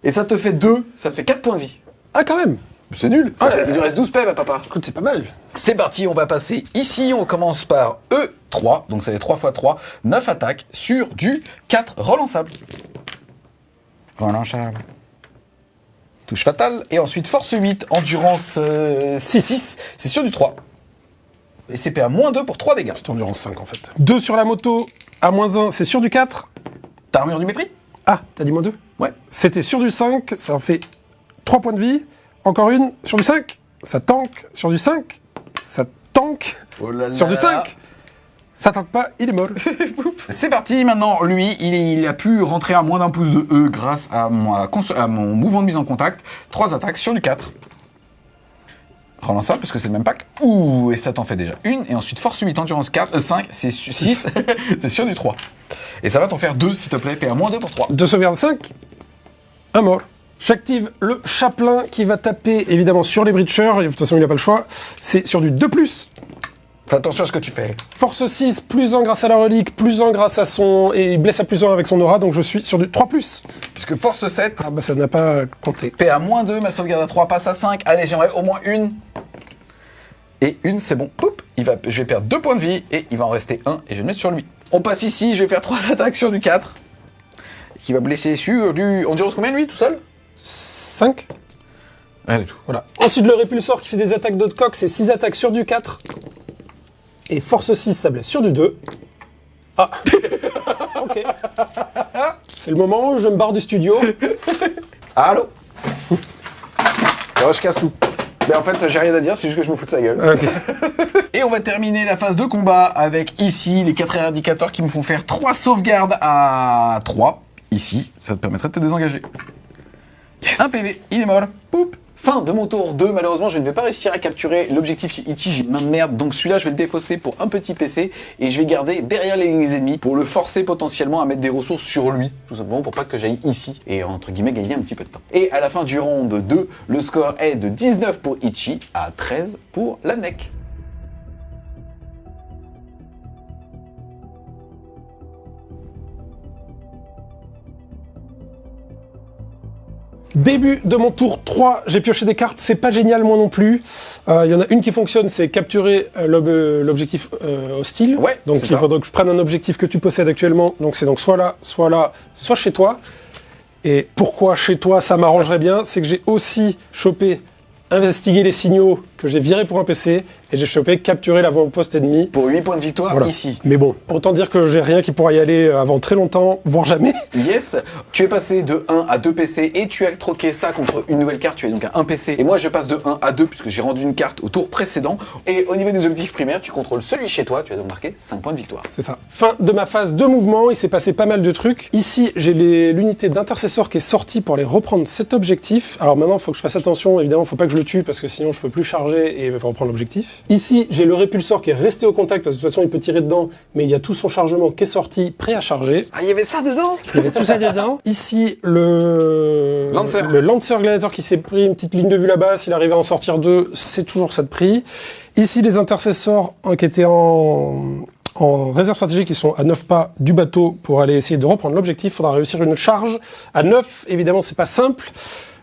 Et ça te fait 2, ça te fait 4 points de vie. Ah, quand même. C'est nul. Il lui reste 12 PV à papa. Écoute, c'est pas mal. C'est parti, on va passer ici, on commence par E3, donc ça fait 3 x 3, 9 attaques sur du 4 relançable. Relançable. Touche fatale, et ensuite force 8, endurance 6, c'est sur du 3. Et CPA -2 pour 3 dégâts. C'est endurance 5 en fait. 2 sur la moto, à -1, c'est sur du 4. T'as armure du mépris? Ah, t'as dit -2? Ouais. C'était sur du 5, ça en fait 3 points de vie. Encore une, sur du 5, ça tank. Sur du 5, ça tank. Oh là là. Sur du 5, ça tank pas, il est mort. C'est parti, maintenant, lui, il a pu rentrer à moins d'un pouce de E grâce à mon mouvement de mise en contact. 3 attaques sur du 4. Relançable, parce que c'est le même pack. Ouh, et ça t'en fait déjà une. Et ensuite, force 8, endurance 5, c'est 6, c'est sur du 3. Et ça va t'en faire 2, s'il te plaît, PA -2 pour 3. 2 sauvegardes 5, un mort. J'active le chaplain qui va taper évidemment sur les breachers, et de toute façon il n'a pas le choix. C'est sur du 2+. Fais attention à ce que tu fais. Force 6, +1 grâce à la relique, +1 grâce à son... Et il blesse à +1 avec son aura, donc je suis sur du 3+. Puisque force 7, Ah bah ça n'a pas compté. PA -2, ma sauvegarde à 3 passe à 5. Allez, j'aimerais au moins une. Et une, c'est bon. Poup, je vais perdre 2 points de vie, et il va en rester 1, et je vais le mettre sur lui. On passe ici, je vais faire 3 attaques sur du 4. Qui va blesser sur du... Endurance combien lui, tout seul? 5. Rien du tout. Voilà. Ensuite, le répulsor qui fait des attaques de coq, c'est 6 attaques sur du 4. Et force 6, ça blesse sur du 2. Ah. Ok. C'est le moment où je me barre du studio. Allô. Je casse tout. Mais en fait, j'ai rien à dire, c'est juste que je me fous de sa gueule. Okay. Et on va terminer la phase de combat avec ici les 4 indicateurs qui me font faire 3 sauvegardes à 3. Ici, ça te permettrait de te désengager. Yes. Un PV, il est mort. Poup. Fin de mon tour 2, malheureusement je ne vais pas réussir à capturer l'objectif Ichi, j'ai une main de merde, donc celui-là je vais le défausser pour un petit PC et je vais garder derrière les lignes ennemies pour le forcer potentiellement à mettre des ressources sur lui, tout simplement pour pas que j'aille ici et entre guillemets gagner un petit peu de temps. Et à la fin du round 2, le score est de 19 pour Ichi à 13 pour la NEC. Début de mon tour 3, j'ai pioché des cartes, c'est pas génial moi non plus. Il y en a une qui fonctionne, c'est capturer l'objectif hostile. Ouais, donc il faudra que je prenne un objectif que tu possèdes actuellement. Donc c'est donc soit là, soit chez toi. Et pourquoi chez toi ça m'arrangerait bien, c'est que j'ai aussi chopé investiguer les signaux que j'ai virés pour un PC et j'ai chopé capturer l'avant-poste ennemi. Pour 8 points de victoire voilà. Ici. Mais bon, autant dire que j'ai rien qui pourra y aller avant très longtemps, voire jamais. Yes, tu es passé de 1 à 2 PC et tu as troqué ça contre une nouvelle carte, tu es donc à 1 PC. Et moi je passe de 1 à 2 puisque j'ai rendu une carte au tour précédent. Et au niveau des objectifs primaires, tu contrôles celui chez toi, tu as donc marqué 5 points de victoire. C'est ça. Fin de ma phase de mouvement, il s'est passé pas mal de trucs. Ici, j'ai l'unité d'intercesseur qui est sortie pour aller reprendre cet objectif. Alors maintenant, il faut que je fasse attention, évidemment, il faut pas que je le tue parce que sinon je peux plus charger et reprendre l'objectif. Ici, j'ai le répulsor qui est resté au contact parce que de toute façon il peut tirer dedans, mais il y a tout son chargement qui est sorti, prêt à charger. Ah, il y avait ça dedans? Il y avait tout ça dedans. Ici, le Lancer Gladiator qui s'est pris une petite ligne de vue là-bas, s'il arrivait à en sortir 2, c'est toujours ça de prix. Ici, les intercesseurs qui étaient en réserve stratégique, qui sont à 9 pas du bateau pour aller essayer de reprendre l'objectif. Il faudra réussir une charge à 9. Évidemment, c'est pas simple.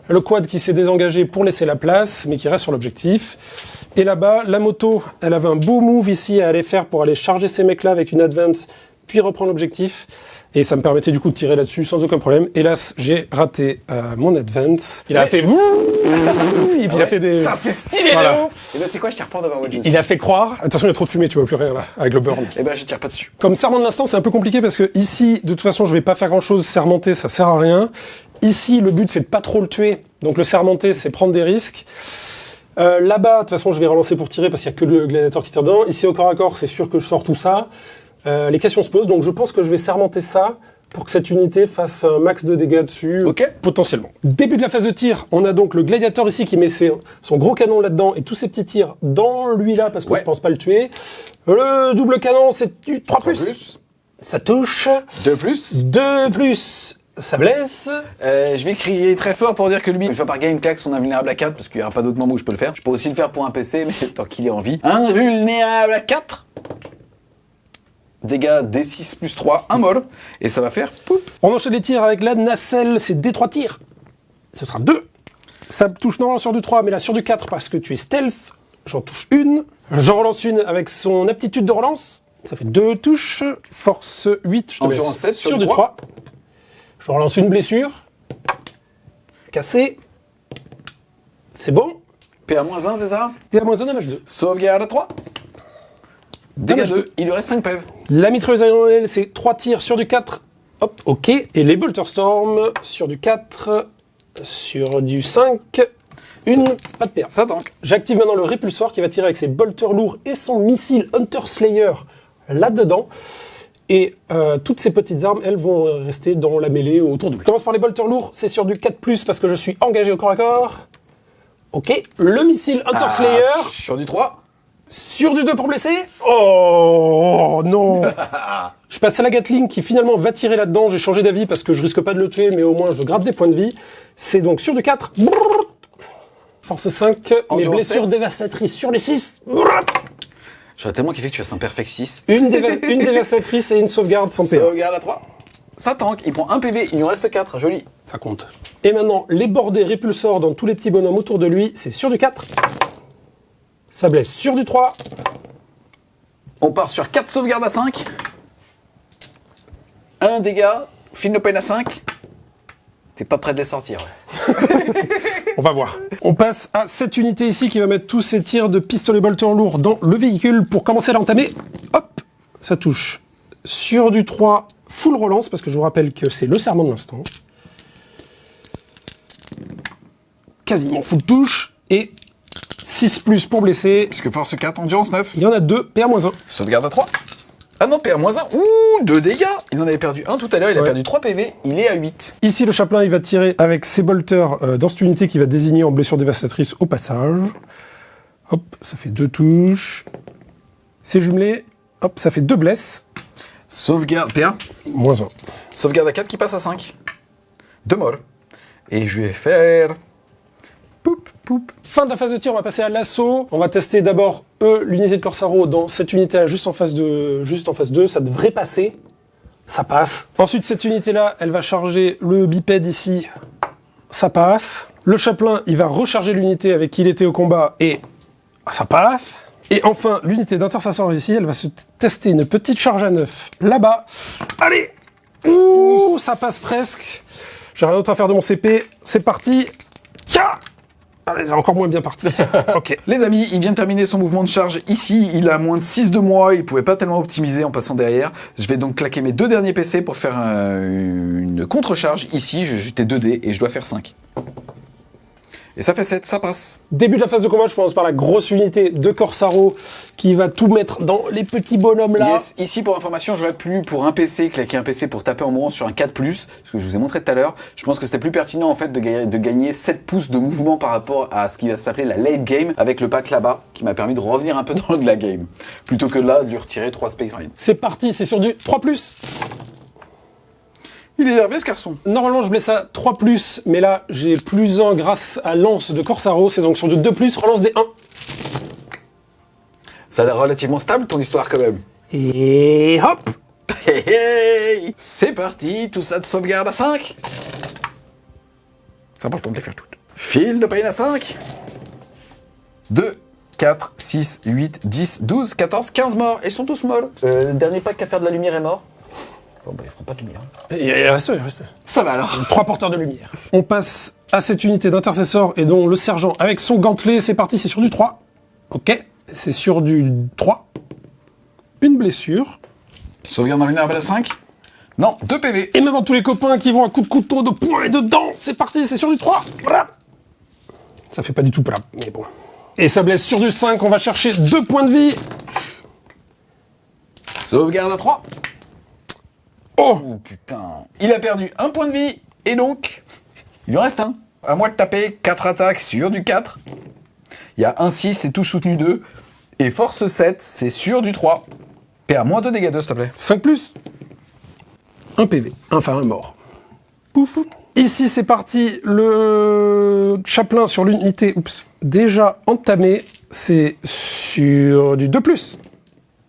Le quad qui s'est désengagé pour laisser la place, mais qui reste sur l'objectif. Et là-bas, la moto, elle avait un beau move ici à aller faire pour aller charger ces mecs-là avec une advance, puis reprendre l'objectif. Et ça me permettait du coup de tirer là-dessus sans aucun problème. Hélas, j'ai raté mon advance. Il a fait... Et puis il a fait des... Ça, c'est stylé, voilà. Et ben, tu sais quoi, je tire pas devant Watch. Il a fait croire... Attention, il y a trop de fumée, tu vois plus rien là, avec le burn. Et ben, je tire pas dessus. Comme serment de l'instant, c'est un peu compliqué parce que ici, de toute façon, je vais pas faire grand-chose. Sermenter, ça sert à rien. Ici, le but, c'est de pas trop le tuer. Donc le sermenter, c'est prendre des risques. Là-bas, de toute façon, je vais relancer pour tirer parce qu'il y a que le gladiateur qui tire dedans. Ici, au corps à corps, c'est sûr que je sors tout ça. Les questions se posent, donc je pense que je vais sermenter ça pour que cette unité fasse un max de dégâts dessus, potentiellement. Début de la phase de tir, on a donc le gladiateur ici qui met son gros canon là-dedans et tous ses petits tirs dans lui là parce que je pense pas le tuer. Le double canon, c'est du 3+. Ça touche. 2+. 2+. Ça blesse. Je vais crier très fort pour dire que lui, une fois par game, claque son invulnérable à 4 parce qu'il n'y aura pas d'autre moment où je peux le faire. Je peux aussi le faire pour un PC, mais tant qu'il est en vie. Invulnérable à 4. Dégâts D6 plus 3, un mol. Et ça va faire poup. On enchaîne les tirs avec la nacelle, c'est D3 tirs. Ce sera 2. Ça touche normalement sur du 3, mais là sur du 4 parce que tu es stealth. J'en touche une. J'en relance une avec son aptitude de relance. Ça fait 2 touches. Force 8, je te Endurance laisse 7 sur du 3. Je relance une blessure. Cassé. C'est bon. PA-1, c'est ça? PA-1, damage 2. Sauvegarde à 3. Dégâts Damage 2. Il lui reste 5 PV. La mitrailleuse aérienne, c'est 3 tirs sur du 4. Hop, ok. Et les Bolter Storm sur du 4. Sur du 5. Une, pas de PA. Ça tank. J'active maintenant le répulsor qui va tirer avec ses bolters lourds et son missile Hunter Slayer là-dedans. Et toutes ces petites armes, elles vont rester dans la mêlée autour de lui. Je commence par les bolters lourds, c'est sur du 4+, parce que je suis engagé au corps à corps. Ok, le missile Hunter Slayer. Sur du 3. Sur du 2 pour blesser. Oh non. Je passe à la Gatling qui finalement va tirer là-dedans. J'ai changé d'avis parce que je risque pas de le tuer, mais au moins je grappe des points de vie. C'est donc sur du 4. Force 5, mes blessures dévastatrices sur les 6. J'aurais tellement kiffé que tu fasses un perfect 6. Une dévastatrice et une sauvegarde sans PA. Sauvegarde à 3. Ça tank. Il prend 1 PV, il nous reste 4. Joli. Ça compte. Et maintenant, les bordées répulsors dans tous les petits bonhommes autour de lui, c'est sur du 4. Ça blesse sur du 3. On part sur 4 sauvegardes à 5. 1 dégât. Feel no pain à 5. T'es pas prêt de les sortir. On va voir. On passe à cette unité ici qui va mettre tous ses tirs de pistolet bolter lourd dans le véhicule pour commencer à l'entamer. Hop, ça touche. Sur du 3, full relance, parce que je vous rappelle que c'est le serment de l'instant. Quasiment full touche. Et 6+ pour blesser. Parce que force 4, endurance 9. Il y en a 2, PA-1. Sauvegarde à 3. Ah non, PA-1. Ouh, 2 dégâts. Il en avait perdu 1 tout à l'heure, il a perdu 3 PV, il est à 8. Ici, le chaplain, il va tirer avec ses bolters dans cette unité qui va désigner en blessure dévastatrice au passage. Hop, ça fait 2 touches. C'est jumelé. Hop, ça fait 2 blesses. Sauvegarde, PA. -1. Sauvegarde à 4 qui passe à 5. 2 molles. Et je vais faire... Poup, poup. Fin de la phase de tir, on va passer à l'assaut. On va tester d'abord l'unité de Corsaro dans cette unité-là, juste en face 2. Ça devrait passer. Ça passe. Ensuite, cette unité-là, elle va charger le bipède ici. Ça passe. Le chaplain, il va recharger l'unité avec qui il était au combat et ça passe. Et enfin, l'unité d'intercesseur ici, elle va se tester une petite charge à 9 là-bas. Allez. Ouh, ça passe presque. J'ai rien d'autre à faire de mon CP. C'est parti. Tiens. Allez, c'est encore moins bien parti. Ok. Les amis, il vient de terminer son mouvement de charge ici. Il a moins de 6 de moi. Il pouvait pas tellement optimiser en passant derrière. Je vais donc claquer mes 2 derniers PC pour faire une contre-charge ici. Je vais jeter 2 dés et je dois faire 5. Et ça fait 7, ça passe. Début de la phase de combat, je commence par la grosse unité de Corsaro qui va tout mettre dans les petits bonhommes là. Yes. Ici, pour information, j'aurais pu, pour un PC, claquer un PC pour taper en mourant sur un 4+, ce que je vous ai montré tout à l'heure. Je pense que c'était plus pertinent en fait de gagner 7 pouces de mouvement par rapport à ce qui va s'appeler la late game avec le pack là-bas, qui m'a permis de revenir un peu dans de la game. Plutôt que là, de lui retirer 3 Space Marines. C'est parti, c'est sur du 3+. Il est énervé ce garçon. Normalement, je blesse à 3+, mais là, j'ai plus 1 grâce à lance de Corsaro. C'est donc sur du 2+, relance des 1. Ça a l'air relativement stable ton histoire quand même. Et hop. Hey, hey. C'est parti, tout ça de sauvegarde à 5. Ça marche pour me les faire toutes. File de pain à 5. 2, 4, 6, 8, 10, 12, 14, 15 morts. Et ils sont tous molles. Le dernier pack à faire de la lumière est mort. Bon bah ils feront pas de lumière. Il reste. Ça va alors. 3 porteurs de lumière. On passe à cette unité d'intercesseur et dont le sergent avec son gantelet. C'est parti, c'est sur du 3. Ok, c'est sur du 3. Une blessure. Sauvegarde dans vulnérable à 5. Non, 2 PV. Et maintenant tous les copains qui vont à coups de couteau, de poing et de dents. C'est parti, c'est sur du 3. Ça fait pas du tout plat, mais bon. Et ça blesse sur du 5. On va chercher 2 points de vie. Sauvegarde à 3. Oh putain. Il a perdu 1 point de vie. Et donc, il lui en reste 1. À moi de taper 4 attaques sur du 4. Il y a 1 6, c'est touche soutenue 2. Et force 7, c'est sur du 3. PA, moins 2 dégâts 2, s'il te plaît. 5+. 1 PV. Enfin, un mort. Pouf. Ici, c'est parti. Le chaplain sur l'unité, déjà entamé. C'est sur du 2+.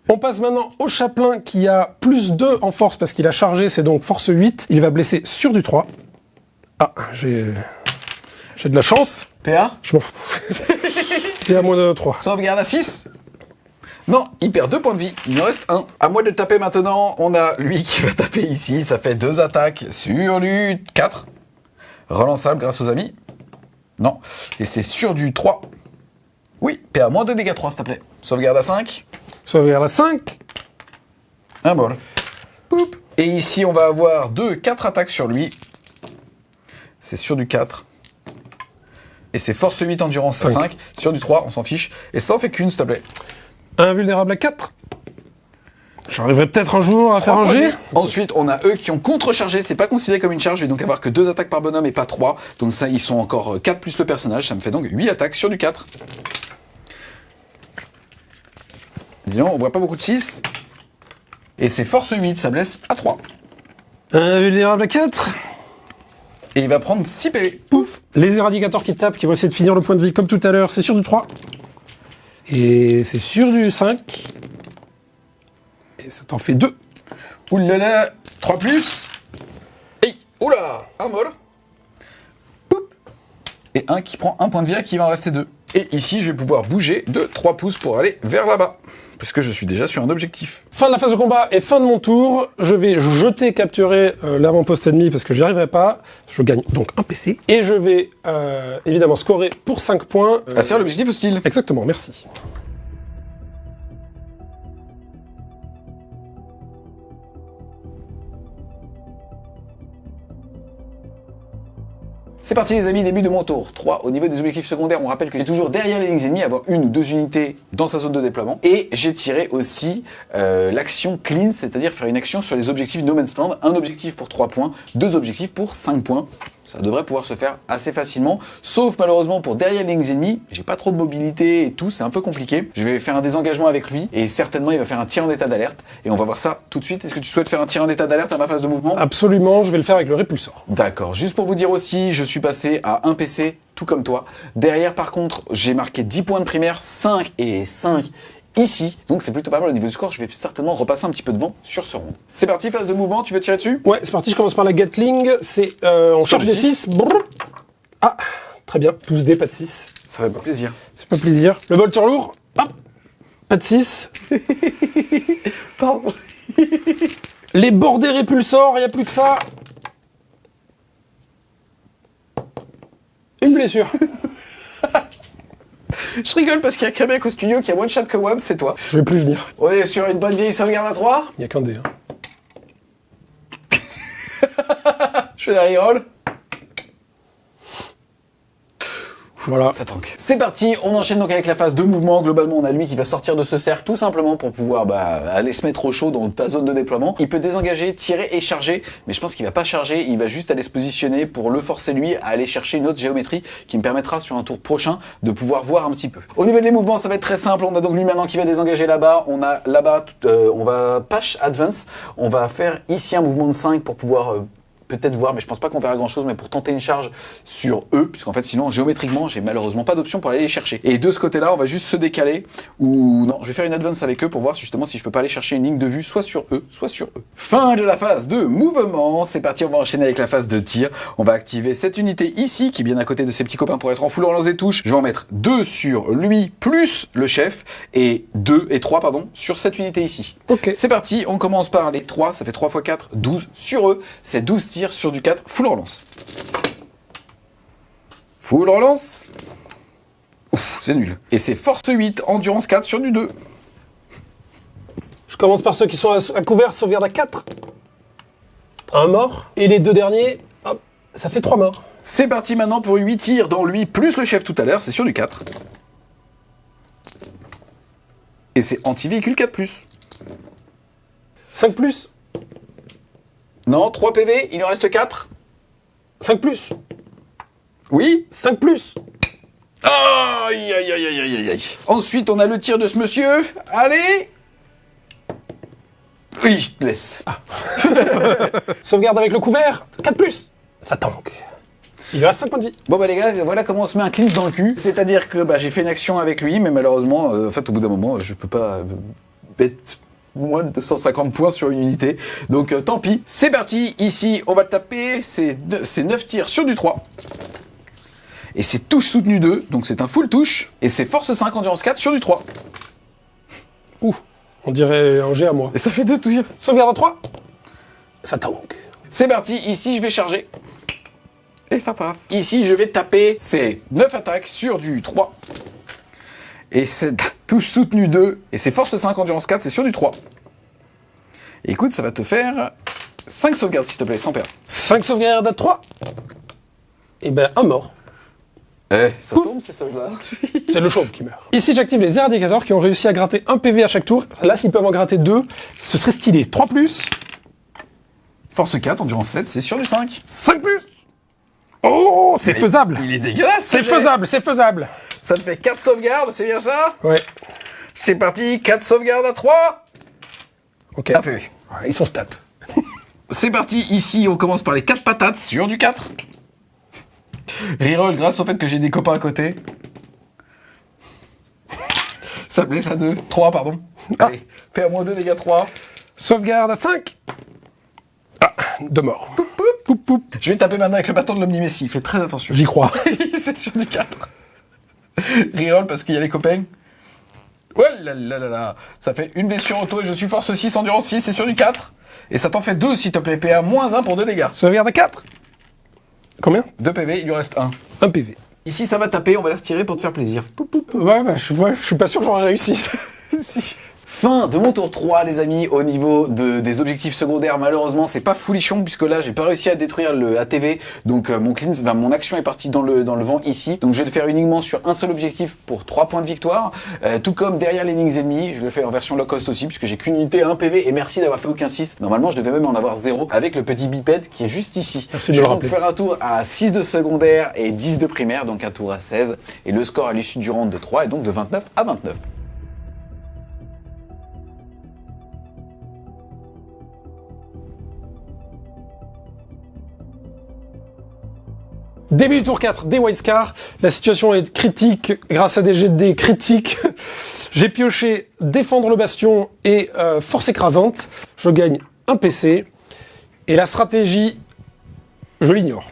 On passe maintenant au chaplain qui a plus 2 en force parce qu'il a chargé, c'est donc force 8. Il va blesser sur du 3. Ah, j'ai de la chance. PA. Je m'en fous. Il est à moins de 3. Sauvegarde à 6. Non, il perd 2 points de vie. Il en reste 1. À moi de taper maintenant. On a lui qui va taper ici. Ça fait 2 attaques sur du 4. Relançable grâce aux amis. Non. Et c'est sur du 3. Oui, PA moins 2 dégâts 3, s'il te plaît. Sauvegarde à 5. Sauvegarde à 5. Un bol. Poup. Et ici, on va avoir 4 attaques sur lui. C'est sur du 4. Et c'est force 8, endurance à 5. Sur du 3, on s'en fiche. Et ça en fait qu'une, s'il te plaît. Invulnérable à 4. J'arriverai peut-être un jour à faire un G. Ensuite, on a eux qui ont contre-chargé. C'est pas considéré comme une charge. Je vais donc avoir que 2 attaques par bonhomme et pas 3. Donc ça, ils sont encore 4 plus le personnage. Ça me fait donc 8 attaques sur du 4. Disons, on voit pas beaucoup de 6. Et c'est force 8, ça blesse à 3. Invulnérable à 4. Et il va prendre 6 PV. Pouf. Les éradicateurs qui tapent, qui vont essayer de finir le point de vie comme tout à l'heure, c'est sur du 3. Et c'est sur du 5. Et ça t'en fait 2. Oulala, 3 plus. Et oula, un mol. Et un qui prend un point de vie, qui va en rester 2. Et ici, je vais pouvoir bouger de 3 pouces pour aller vers là-bas. Puisque je suis déjà sur un objectif. Fin de la phase de combat et fin de mon tour. Je vais jeter, capturer l'avant-poste ennemi parce que j'y arriverai pas. Je gagne donc un PC. Et je vais évidemment scorer pour 5 points. Ah, c'est l'objectif hostile. Exactement, merci. C'est parti les amis, début de mon tour. 3, au niveau des objectifs secondaires, on rappelle que j'ai toujours derrière les lignes ennemies, avoir 1 ou 2 unités dans sa zone de déploiement. Et j'ai tiré aussi l'action clean, c'est-à-dire faire une action sur les objectifs No Man's Land. Un objectif pour 3 points, 2 objectifs pour 5 points. Ça devrait pouvoir se faire assez facilement, sauf malheureusement pour derrière les lignes ennemies, j'ai pas trop de mobilité et tout, c'est un peu compliqué. Je vais faire un désengagement avec lui et certainement il va faire un tir en état d'alerte et on va voir ça tout de suite. Est-ce que tu souhaites faire un tir en état d'alerte à ma phase de mouvement? Absolument, je vais le faire avec le répulsor. D'accord, juste pour vous dire aussi, je suis passé à un PC tout comme toi. Derrière par contre, j'ai marqué 10 points de primaire, 5 et 5 ici, donc c'est plutôt pas mal au niveau du score, je vais certainement repasser un petit peu devant sur ce round. C'est parti, phase de mouvement, tu veux tirer dessus? Ouais, c'est parti, je commence par la Gatling, c'est on charge des 6. Ah, très bien, tous des, pas de 6. Ça fait pas plaisir. C'est pas plaisir. Le bolter lourd, hop, pas de 6. Pardon. Les bordés répulsors, il n'y a plus que ça. Une blessure. Je rigole parce qu'il y a qu'un mec au studio qui a moins de chat que Wab, c'est toi. Je vais plus venir. On est sur une bonne vieille sauvegarde à 3. Il n'y a qu'un dé. Hein. Je fais la reroll. Voilà. Ça tank. C'est parti, on enchaîne donc avec la phase de mouvement. Globalement, on a lui qui va sortir de ce cercle tout simplement pour pouvoir aller se mettre au chaud dans ta zone de déploiement. Il peut désengager, tirer et charger, mais je pense qu'il va pas charger, il va juste aller se positionner pour le forcer lui à aller chercher une autre géométrie qui me permettra sur un tour prochain de pouvoir voir un petit peu. Au niveau des mouvements, ça va être très simple. On a donc lui maintenant qui va désengager là-bas. On a là-bas, on va patch advance. On va faire ici un mouvement de 5 pour pouvoir peut-être voir, mais je pense pas qu'on verra grand chose, mais pour tenter une charge sur eux, puisqu'en fait sinon géométriquement j'ai malheureusement pas d'option pour aller les chercher. Et de ce côté-là, on va juste se décaler, ou non, je vais faire une advance avec eux pour voir justement si je peux pas aller chercher une ligne de vue, soit sur eux, soit sur eux. Fin de la phase de mouvement, c'est parti, on va enchaîner avec la phase de tir. On va activer cette unité ici, qui est bien à côté de ses petits copains pour être en full relance des touches. Je vais en mettre 2 sur lui, plus le chef, et 3 sur cette unité ici. Ok. C'est parti, on commence par les 3, ça fait 3 x 4, 12 sur eux, c'est 12 tirs sur du 4, full relance. Full relance. Ouf, c'est nul. Et c'est force 8, endurance 4 sur du 2. Je commence par ceux qui sont à couvert, sauvegarde à 4. Un mort. Et les 2 derniers, hop, ça fait 3 morts. C'est parti maintenant pour 8 tirs dans lui, plus le chef tout à l'heure, c'est sur du 4. Et c'est anti-véhicule 4+. 5 plus. Non, 3 PV, il en reste 4. 5 plus. Oui. 5 plus. Aïe, aïe, aïe, aïe, aïe, aïe. Ensuite, on a le tir de ce monsieur. Allez. Oui, je te laisse. Sauvegarde avec le couvert. 4 plus. Ça tank. Il lui reste 5 points de vie. Bon bah les gars, voilà comment on se met un cleanse dans le cul. C'est-à-dire que j'ai fait une action avec lui, mais malheureusement, en fait au bout d'un moment, je peux pas mettre moins de 250 points sur une unité. Donc tant pis. C'est parti, ici on va le taper, c'est 9 tirs sur du 3. Et c'est touche soutenue 2, donc c'est un full touche. Et c'est force 5, endurance 4 sur du 3. Ouh, on dirait un G à moi. Et ça fait 2 tirs. Sauvegarde à 3. Ça tank. C'est parti, ici je vais charger. Et ça passe. Ici je vais taper, c'est 9 attaques sur du 3. Et c'est touche soutenue 2. Et c'est force 5, endurance 4, c'est sur du 3. Et écoute, ça va te faire 5 sauvegardes s'il te plaît, sans perdre. 5 sauvegardes à 3. Et ben, un mort. Ça tombe ces sauvegardes là. C'est le chauve qui meurt. Ici, j'active les éradicateurs qui ont réussi à gratter 1 PV à chaque tour. Là, s'ils peuvent en gratter 2, ce serait stylé. 3+. Force 4, endurance 7, c'est sur du 5. 5+. Oh, c'est faisable. Il est dégueulasse. C'est faisable, c'est faisable. Ça te fait 4 sauvegardes, c'est bien ça? Ouais. C'est parti, 4 sauvegardes à 3. Ok. Un PV. Ouais, ils sont stats. C'est parti, ici on commence par les 4 patates sur du 4. Reroll grâce au fait que j'ai des copains à côté. Ça blesse à 2. 3, pardon. Allez, fais à moins 2 dégâts 3. Sauvegarde à 5. Ah, 2 morts. Poup, poup, poup, poup. Je vais taper maintenant avec le bâton de l'Omnimessie. Fais très attention. J'y crois. C'est sur du 4. Reroll parce qu'il y a les copains. Oh là là là là. Ça fait une blessure auto et je suis force 6, endurance 6, c'est sur du 4. Et ça t'en fait 2 s'il te plaît. PA moins 1 pour 2 dégâts. Sauvegarde à 4. Combien? 2 PV, il lui reste 1. 1 PV. Ici ça va taper, on va les retirer pour te faire plaisir. Poup, poup. Ouais, je suis pas sûr que j'aurais réussi. Si. Fin de mon tour 3 les amis, au niveau des objectifs secondaires, malheureusement c'est pas foulichon puisque là j'ai pas réussi à détruire le ATV, donc mon action est partie dans le vent ici, donc je vais le faire uniquement sur un seul objectif pour 3 points de victoire, tout comme derrière les lignes ennemies, je le fais en version low cost aussi puisque j'ai qu'une unité à 1 PV et merci d'avoir fait aucun 6, normalement je devais même en avoir 0 avec le petit bipède qui est juste ici. Merci de je le vais donc rappeler. faire un tour à 6 de secondaire et 10 de primaire, donc un tour à 16 et le score à l'issue du round de 3 est donc de 29 à 29. Début du tour 4 des White Scars. La situation est critique grâce à des jets de dés critiques. J'ai pioché défendre le bastion et force écrasante. Je gagne un PC. Et la stratégie, je l'ignore.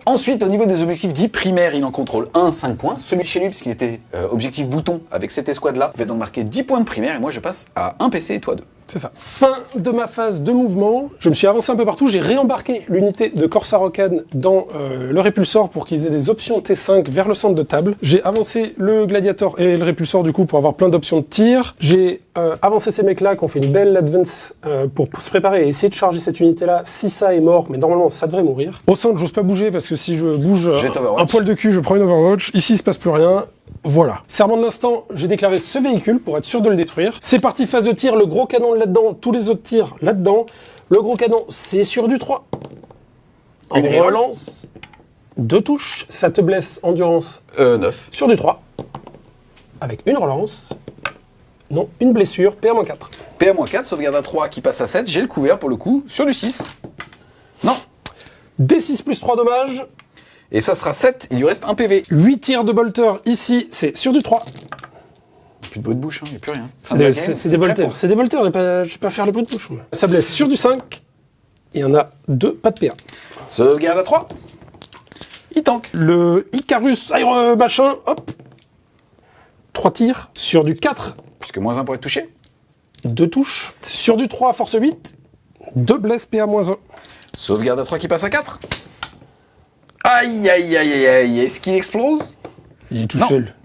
Ensuite, au niveau des objectifs dits primaires, il en contrôle 1, 5 points. Celui de chez lui, puisqu'il était objectif bouton avec cette escouade-là, il va donc marquer 10 points de primaire et moi je passe à 1 PC et toi 2. C'est ça. Fin de ma phase de mouvement. Je me suis avancé un peu partout. J'ai réembarqué l'unité de Corsa Rokan dans le répulsor pour qu'ils aient des options T5 vers le centre de table. J'ai avancé le gladiator et le répulsor du coup pour avoir plein d'options de tir. J'ai avancé ces mecs-là qui ont fait une belle advance pour se préparer et essayer de charger cette unité-là si ça est mort, mais normalement ça devrait mourir. Au centre, j'ose pas bouger parce que si je bouge un poil de cul, je prends une Overwatch. Ici, il se passe plus rien. Voilà. Serment de l'instant, j'ai déclaré ce véhicule pour être sûr de le détruire. C'est parti, phase de tir, le gros canon là-dedans, tous les autres tirs là-dedans. Le gros canon, c'est sur du 3. En relance, 2 touches, ça te blesse, endurance. 9. Sur du 3. Avec une relance. Non, une blessure, PA-4. PA-4, sauvegarde à 3 qui passe à 7, j'ai le couvert pour le coup, sur du 6. Non. D6 plus 3 dommages. Et ça sera 7, il lui reste 1 PV. 8 tirs de bolter, ici, c'est sur du 3. Plus de bruit de bouche, il n'y a plus rien. C'est des bolters. C'est des bolters, je vais pas faire le bruit de bouche. Moi. Ça blesse sur du 5. Il y en a 2, pas de PA. Sauvegarde à 3. Il tank. Le Icarus Air machin, hop. 3 tirs sur du 4. Puisque moins 1 pour être touché. 2 touches. Sur du 3, force 8. 2 blesses, PA-1. Sauvegarde à 3 qui passe à 4. Aïe aïe aïe aïe aïe. Est-ce qu'il explose? Il est tout seul.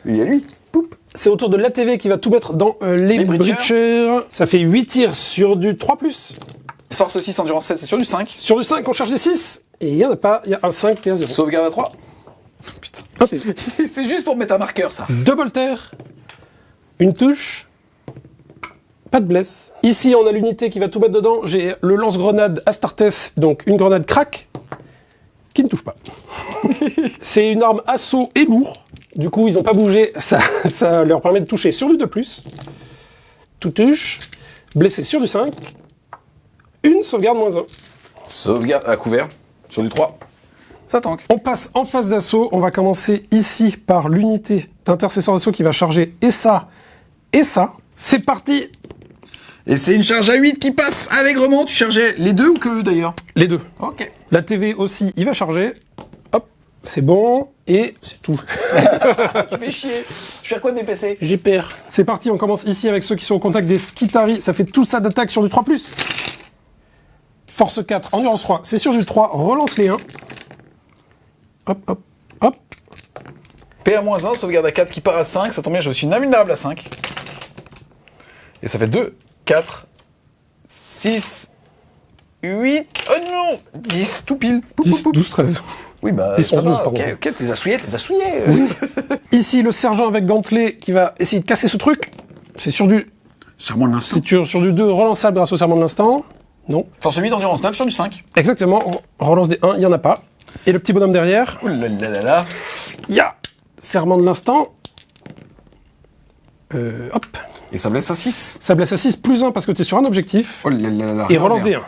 Il y a lui. Poup. C'est autour de l'ATV qui va tout mettre dans les breachers. Ça fait 8 tirs sur du 3+. Force 6, endurance 7, c'est sur du 5. Sur du 5, on charge des 6. Et il n'y en a pas, il y a un 5 et un 0. Sauvegarde à 3. Putain. C'est juste pour mettre un marqueur, ça. 2 bolters. Une touche. Pas de blesse. Ici, on a l'unité qui va tout mettre dedans. J'ai le lance-grenade Astartes, donc une grenade crack, qui ne touche pas. C'est une arme assaut et lourd. Du coup, ils n'ont pas bougé. Ça leur permet de toucher sur du 2+. Tout touche. Blessé sur du 5. Une sauvegarde -1. Sauvegarde à couvert. Sur du 3. Ça tank. On passe en phase d'assaut. On va commencer ici par l'unité d'intercesseur d'assaut qui va charger et ça et ça. C'est parti. Et c'est une charge à 8 qui passe allègrement. Tu chargeais les deux ou que eux d'ailleurs? Les deux. Ok. La TV aussi, il va charger. Hop, c'est bon. Et c'est tout. Tu fais chier. Je fais à quoi de mes PC? J'ai peur. C'est parti, on commence ici avec ceux qui sont au contact des Skitari. Ça fait tout ça d'attaque sur du 3+. Force 4, endurance 3. C'est sur du 3, relance les 1. Hop, hop, hop. PA-1, sauvegarde à 4 qui part à 5. Ça tombe bien, je suis invulnérable à 5. Et ça fait 2, 4, 6, 8, oh non 10, tout pile. 10, 12, 13. Oui, bah, 10, ça 11, va, 12, pardon. ok, tu les as souillés, Ici, le sergent avec gantelet qui va essayer de casser ce truc. C'est sur du... Serment de l'instant. C'est sur du 2 relançable grâce au serment de l'instant. Non. Force 8, endurance 9 sur du 5. Exactement, on relance des 1, il n'y en a pas. Et le petit bonhomme derrière, Ouh là là là là. il y a serment de l'instant. Hop. Et ça blesse à 6. Ça blesse à 6 plus 1 parce que tu es sur un objectif. Oh là là là. Et relance des 1.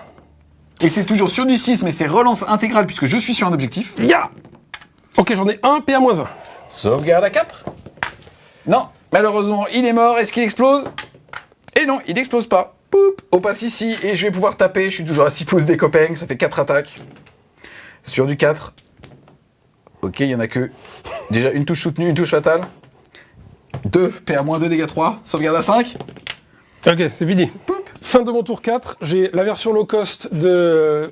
Et c'est toujours sur du 6, mais c'est relance intégrale puisque je suis sur un objectif. Ya. Ok, j'en ai un, PA-1. Sauvegarde à 4. Non, malheureusement, il est mort. Est-ce qu'il explose? Et non, il n'explose pas. Poup, on passe ici et je vais pouvoir taper. Je suis toujours à 6 pouces des copains, ça fait 4 attaques. Sur du 4. Ok, il y en a que déjà une touche soutenue, une touche fatale. 2, PA-2, dégâts 3. Sauvegarde à 5. Ok, c'est fini. Fin de mon tour 4, j'ai la version low cost de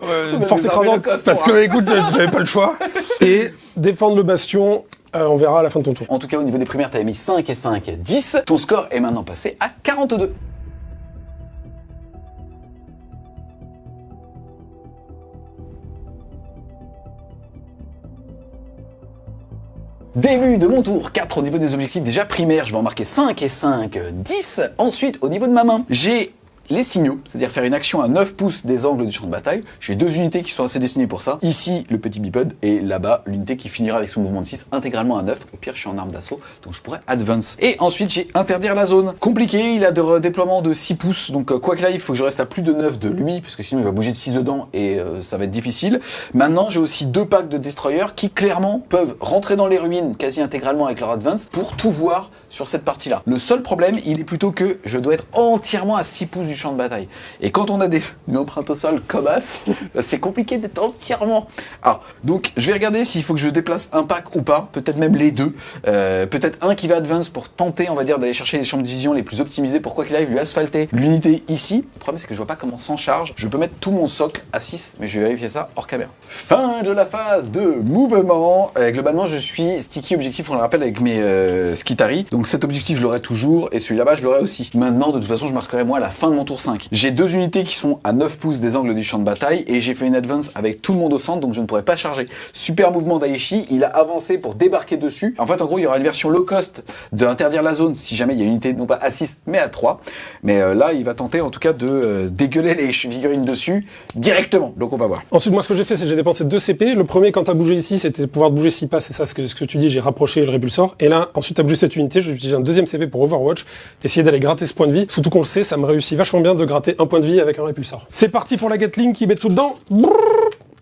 Force écrasante, parce que, écoute, j'avais pas le choix. Et défendre le bastion, on verra à la fin de ton tour. En tout cas, au niveau des primaires, t'avais mis 5 et 5, 10. Ton score est maintenant passé à 42. Début de mon tour 4 au niveau des objectifs déjà primaires, je vais en marquer 5 et 5, 10. Ensuite, au niveau de ma main, j'ai les signaux, c'est-à-dire faire une action à 9 pouces des angles du champ de bataille. J'ai deux unités qui sont assez destinées pour ça. Ici, le petit bipod, et là-bas, l'unité qui finira avec son mouvement de 6 intégralement à 9. Au pire, je suis en arme d'assaut, donc je pourrais advance. Et ensuite, j'ai interdire la zone. Compliqué, il a de déploiement de 6 pouces, donc quoi que là, il faut que je reste à plus de 9 de lui, parce que sinon il va bouger de 6 dedans et ça va être difficile. Maintenant, j'ai aussi deux packs de destroyers qui clairement peuvent rentrer dans les ruines quasi intégralement avec leur advance pour tout voir sur cette partie-là. Le seul problème, il est plutôt que je dois être entièrement à 6 pouces du champ de bataille. Et quand on a une empreinte au sol comme As, bah, c'est compliqué d'être entièrement. Alors, donc je vais regarder s'il faut que je déplace un pack ou pas, peut-être même les deux. Peut-être un qui va advance pour tenter, on va dire, d'aller chercher les chambres de vision les plus optimisées pour quoi qu'il arrive, lui asphalter l'unité ici. Le problème, c'est que je vois pas comment s'en charge. Je peux mettre tout mon socle à 6, mais je vais vérifier ça hors caméra. Fin de la phase de mouvement. Globalement, je suis sticky objectif, on le rappelle, avec mes Skitari. Donc cet objectif, je l'aurai toujours, et celui là-bas, je l'aurai aussi. Maintenant, de toute façon, je marquerai moi à la fin de mon tour 5. J'ai deux unités qui sont à 9 pouces des angles du champ de bataille, et j'ai fait une advance avec tout le monde au centre, donc je ne pourrais pas charger. Super mouvement d'Aishi, il a avancé pour débarquer dessus. En fait, en gros, il y aura une version low cost d'interdire la zone si jamais il y a une unité non pas à 6, mais à 3. Mais là, il va tenter en tout cas de dégueuler les figurines dessus directement. Donc on va voir. Ensuite, moi, ce que j'ai fait, c'est que j'ai dépensé 2 CP. Le premier, quand t'as bougé ici, c'était pouvoir bouger 6 pas, c'est ça ce que tu dis, j'ai rapproché le répulsor. Et là, ensuite, t'as bougé cette unité, j'ai utilisé un deuxième CP pour Overwatch, essayer d'aller gratter ce point de vie. Surtout qu'on le sait, ça me réussit vachement bien de gratter un point de vie avec un répulsor. C'est parti pour la Gatling qui met tout dedans. Oui,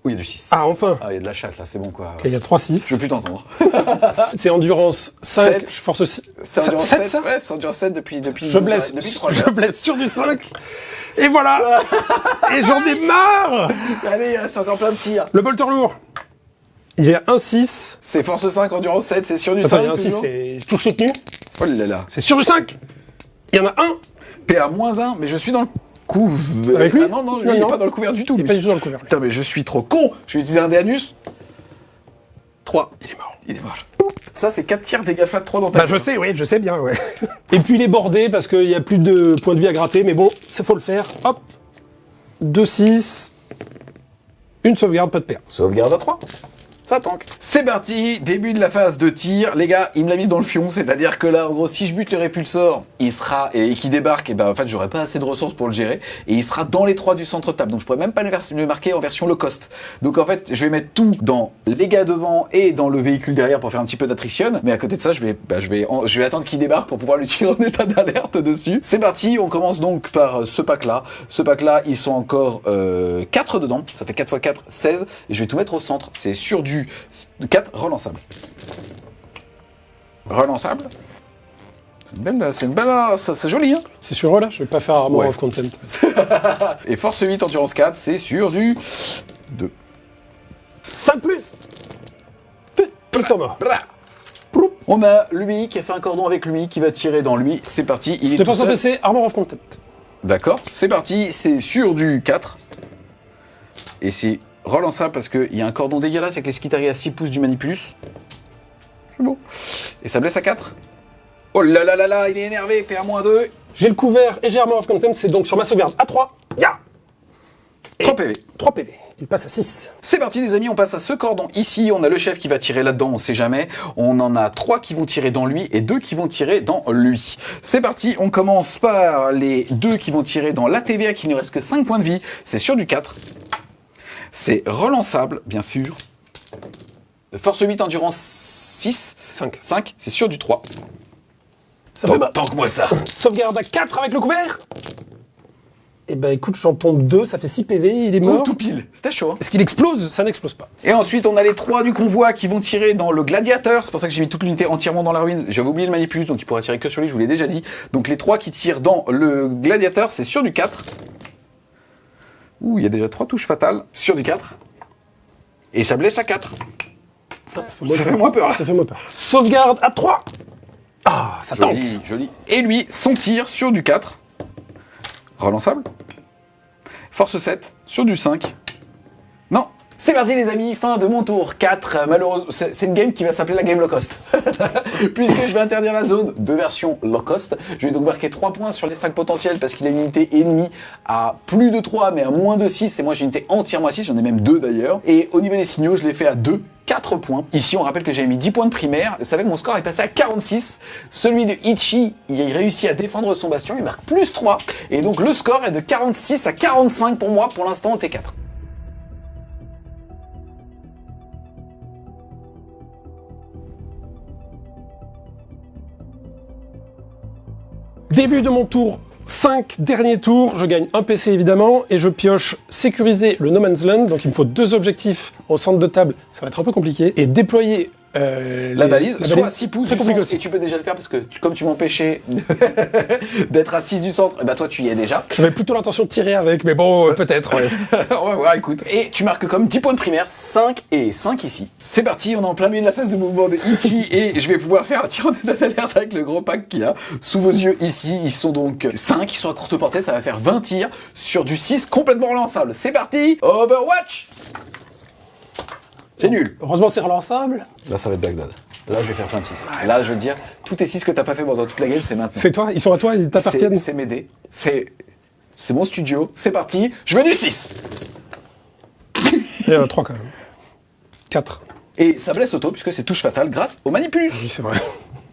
il y a du 6. Ah, enfin. Ah, il y a de la chatte là, c'est bon quoi. Ok, il y a 3-6. Je veux plus t'entendre. C'est endurance 5, 7. je force 6. C'est endurance 7 7, ça ouais, c'est endurance 7 depuis Je blesse, depuis 3 je blesse sur du 5. Et voilà. Et j'en ai marre. Allez, il reste encore plein de tirs. Le bolter lourd. Il y a un 6. C'est force 5, endurance 7, c'est sur du Attends, 5 il y a un 6, toujours. c'est touche soutenue. Oh là là. C'est sur du 5. Il y en a un. PA-1, mais je suis dans le couvert. Avec lui? Ah non, lui, il est pas dans le couvert du tout. Il est lui. pas du tout dans le couvert. Putain, mais je suis trop con. Je vais utiliser un Déanus. 3. Il est mort. Il est mort. Ça, c'est 4 tirs dégâts flat 3 dans ta Bah, je sais, oui, je sais bien, ouais. Et puis il est bordé parce qu'il y a plus de points de vie à gratter, mais bon, ça faut le faire. Hop. 2-6. Une sauvegarde, pas de PA. Sauvegarde à 3. Ça tank. C'est parti, début de la phase de tir. Les gars, il me l'a mis dans le fion, c'est-à-dire que là, en gros, si je bute le répulsor, il sera, et qu'il débarque, et ben en fait, j'aurai pas assez de ressources pour le gérer, et il sera dans les 3 du centre de table. Donc je pourrais même pas le marquer en version low cost. Donc en fait, je vais mettre tout dans les gars devant et dans le véhicule derrière pour faire un petit peu d'attrition. Mais à côté de ça, je vais attendre qu'il débarque pour pouvoir lui tirer en état d'alerte dessus. C'est parti, on commence donc par ce pack-là. Ce pack-là, ils sont encore 4 dedans. Ça fait 4 x 4, 16. Et je vais tout mettre au centre. C'est sur du 4 relançable. Relançable. C'est une belle, c'est joli, hein. C'est sur eux là, je vais pas faire Armor of Contempt. Et force 8, endurance 4, c'est sur du 2. 5 plus. Ils sont morts. On a lui qui a fait un cordon avec lui, qui va tirer dans lui. C'est parti, il est Je tout pense en seul. PC, Armor of Contempt. D'accord, c'est parti, c'est sur du 4. Et c'est relançable parce qu'il y a un cordon dégueulasse avec les skitari à 6 pouces du Manipulus. C'est beau. Et ça blesse à 4. Oh là là là là, il est énervé, PA-2. J'ai le couvert et j'ai Armor of Contempt, c'est donc sur ma sauvegarde à 3. Ya 3 PV. 3 PV. Il passe à 6. C'est parti les amis, on passe à ce cordon ici, on a le chef qui va tirer là-dedans, on sait jamais. On en a 3 qui vont tirer dans lui et 2 qui vont tirer dans lui. C'est parti, on commence par les 2 qui vont tirer dans la TVA qui ne reste que 5 points de vie. C'est sur du 4. C'est relançable, bien sûr. Force 8, endurance 6. 5. 5, c'est sur du 3. Ça fait mal. Tant que moi ça. Sauvegarde à 4 avec le couvert. Et ben écoute, j'en tombe 2, ça fait 6 PV, il est mort. Tout pile, c'était chaud. Hein. Est-ce qu'il explose? Ça n'explose pas. Et ensuite, on a les 3 du convoi qui vont tirer dans le gladiateur. C'est pour ça que j'ai mis toute l'unité entièrement dans la ruine. J'avais oublié le Manipulus, donc il pourra tirer que sur lui, je vous l'ai déjà dit. Donc les 3 qui tirent dans le gladiateur, c'est sur du 4. Ouh, il y a déjà 3 touches fatales sur du 4. Et ça blesse à 4. Ça fait moins peur, là. Ça fait moins peur. Sauvegarde à 3. Ah, ça tank. Joli, joli. Et lui, son tir sur du 4. Relançable. Force 7 sur du 5. Non. C'est parti les amis, fin de mon tour 4. Malheureusement, c'est une game qui va s'appeler la game low cost. Puisque je vais interdire la zone de version low cost. Je vais donc marquer 3 points sur les 5 potentiels parce qu'il a une unité ennemie à plus de 3 mais à moins de 6. Et moi j'ai une unité entièrement à 6, j'en ai même 2 d'ailleurs. Et au niveau des signaux, je l'ai fait à 2. 4 points. Ici, on rappelle que j'avais mis 10 points de primaire. Vous savez que mon score est passé à 46. Celui de Ichi, il réussit à défendre son bastion. Il marque plus 3. Et donc, le score est de 46 à 45 pour moi, pour l'instant, au T4. Début de mon tour 5, dernier tour, je gagne un PC évidemment, et je pioche sécuriser le No Man's Land, donc il me faut 2 objectifs au centre de table, ça va être un peu compliqué, et déployer la balise, soit à 6 pouces très du compliqué centre, aussi. et tu peux déjà le faire parce que comme tu m'empêchais d'être à 6 du centre, bah toi tu y es déjà. J'avais plutôt l'intention de tirer avec, mais bon, peut-être. Ouais. On va voir, écoute. Et tu marques comme 10 points de primaire, 5 et 5 ici. C'est parti, on est en plein milieu de la phase de mouvement de Ichi et je vais pouvoir faire un tir en état d'alerte avec le gros pack qu'il y a sous vos yeux ici. Ils sont donc 5, ils sont à courte portée, ça va faire 20 tirs sur du 6 complètement relançable. C'est parti, Overwatch. C'est nul. Heureusement, c'est relançable. Là, ça va être Bagdad. Là, je vais faire plein de 6. Là, je veux dire, tous tes 6 que t'as pas fait pendant toute la game, c'est maintenant. C'est toi, ils sont à toi, ils t'appartiennent. C'est mes dés. C'est mon studio. C'est parti. Je veux du 6. Il y en a 3 quand même. 4. Et ça blesse auto, puisque c'est touche fatale grâce au Manipulus. Oui, c'est vrai.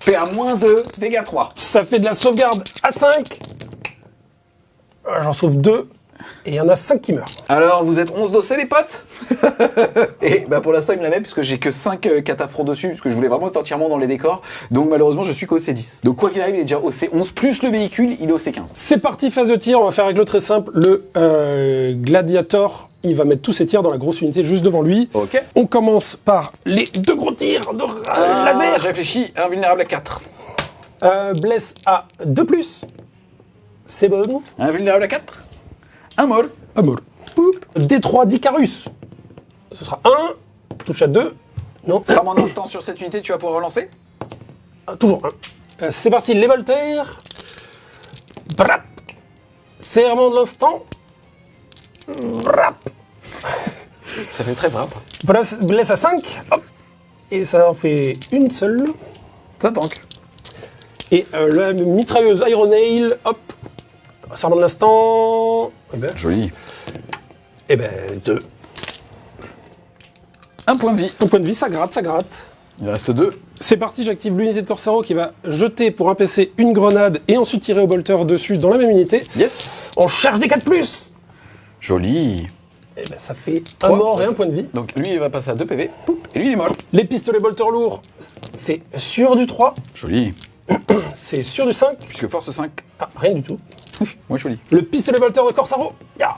PA-2, dégâts 3. Ça fait de la sauvegarde à 5. J'en sauve 2. Et il y en a 5 qui meurent. Alors, vous êtes 11 dossés, les potes. Et bah pour l'instant, il me la met, puisque j'ai que 5 cataphrons dessus, parce que je voulais vraiment être entièrement dans les décors. Donc malheureusement, je suis qu'au C10. Donc quoi qu'il arrive, il est déjà au C11, plus le véhicule, il est au C15. C'est parti, phase de tir. On va faire avec le très simple. Le Gladiator, il va mettre tous ses tirs dans la grosse unité juste devant lui. Ok. On commence par les 2 gros tirs de laser. Je réfléchis, invulnérable à 4. Blesse à 2+. C'est bon. Invulnérable à 4. Un mort. Amour. D3 d'Icarus. Ce sera 1. Touche à 2. Non. Ça mon instant sur cette unité, tu vas pouvoir relancer. Toujours 1. C'est parti, les Voltaires. Brap. Serment de l'instant. Brap. Ça fait très frappe. Blesse à 5. Hop. Et ça en fait une seule. Ça tank. Et la mitrailleuse Iron Nail. Hop. Serment de l'instant. Eh ben, Joli. 2. Un point de vie. Ton point de vie, ça gratte, ça gratte. Il reste 2. C'est parti, j'active l'unité de Corsaro qui va jeter pour un PC une grenade et ensuite tirer au bolter dessus dans la même unité. Yes. On charge des 4+. Joli. Et ben ça fait un Trois. mort et un point de vie. Donc lui, il va passer à 2 PV. Poup, et lui, il est mort. Les pistolets bolter lourds, c'est sur du 3, Joli. c'est sur du 5. Puisque force 5. Ah, rien du tout. Moins joli. Le pistolet bolter de Corsaro, ya.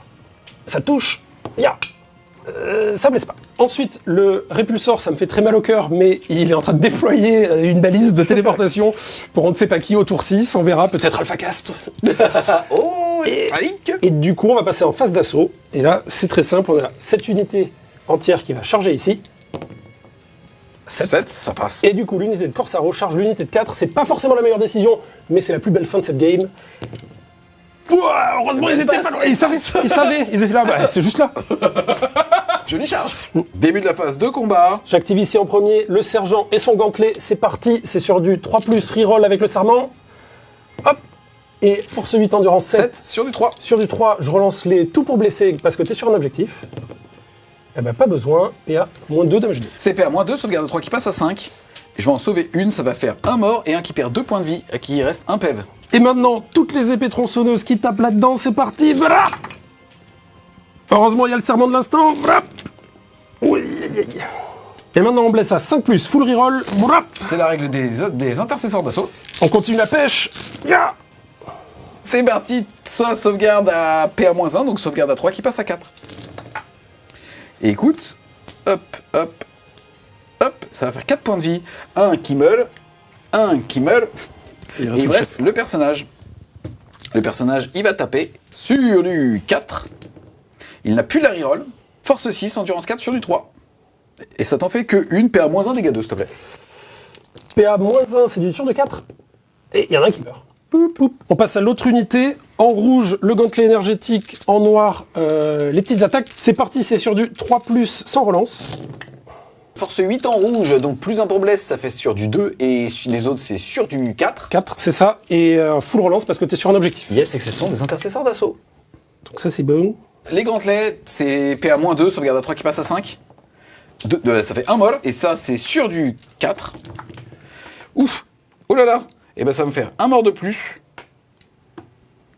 Ça touche, ya. Ça blesse pas. Ensuite, le répulsor, ça me fait très mal au cœur, mais il est en train de déployer une balise de téléportation pour on ne sait pas qui au tour 6. On verra, peut-être AlphaCast. Oh, Et du coup, on va passer en phase d'assaut. Et là, c'est très simple. On a cette unité entière qui va charger ici. 7, ça passe. Et du coup, l'unité de Corsaro charge l'unité de 4. C'est pas forcément la meilleure décision, mais c'est la plus belle fin de cette game. Ouah, heureusement, ils étaient pas loin. Ils savaient. Ils étaient là. Bah, c'est juste là. Jolie charge. Début de la phase de combat. J'active ici en premier le sergent et son gantelet. C'est parti. C'est sur du 3+, reroll avec le serment. Hop. Et force 8, endurance 7. 7 sur du 3. Sur du 3, je relance les tout pour blesser parce que t'es sur un objectif. Eh ben, pas besoin. PA, moins 2 damage 2. CP à moins 2, sauvegarde de 3 qui passe à 5. Et je vais en sauver une, ça va faire un mort et un qui perd 2 points de vie, à qui il reste un PEV. Et maintenant, toutes les épées tronçonneuses qui tapent là-dedans, c'est parti. Voilà. Heureusement, il y a le serment de l'instant. Voilà. Oui. Et maintenant, on blesse à 5+, full reroll. Voilà. C'est la règle des intercesseurs d'assaut. On continue la pêche. Ya. C'est parti, ça sauvegarde à PA-1, donc sauvegarde à 3 qui passe à 4. Et écoute, hop, hop, hop, ça va faire 4 points de vie. Un qui meurt, un qui meurt, et il reste le personnage. Le personnage, il va taper sur du 4. Il n'a plus la reroll. Force 6, endurance 4 sur du 3. Et ça t'en fait que une PA-1 dégâts 2, s'il te plaît. PA-1, c'est du sur de 4. Et il y en a un qui meurt. Poup, poup. On passe à l'autre unité. En rouge, le gantelet énergétique. En noir, les petites attaques. C'est parti, c'est sur du 3+, sans relance. Force 8 en rouge, donc plus un pour blesse, ça fait sur du 2, et les autres c'est sur du 4. 4, c'est ça. Et full relance parce que t'es sur un objectif. Yes, et que ce sont des intercesseurs d'assaut. Donc ça, c'est bon. Les gantelets, c'est PA-2, sauvegarde à 3 qui passe à 5. Ça fait un mort, et ça c'est sur du 4. Ouf, oh là là. Et ben ça va me faire un mort de plus.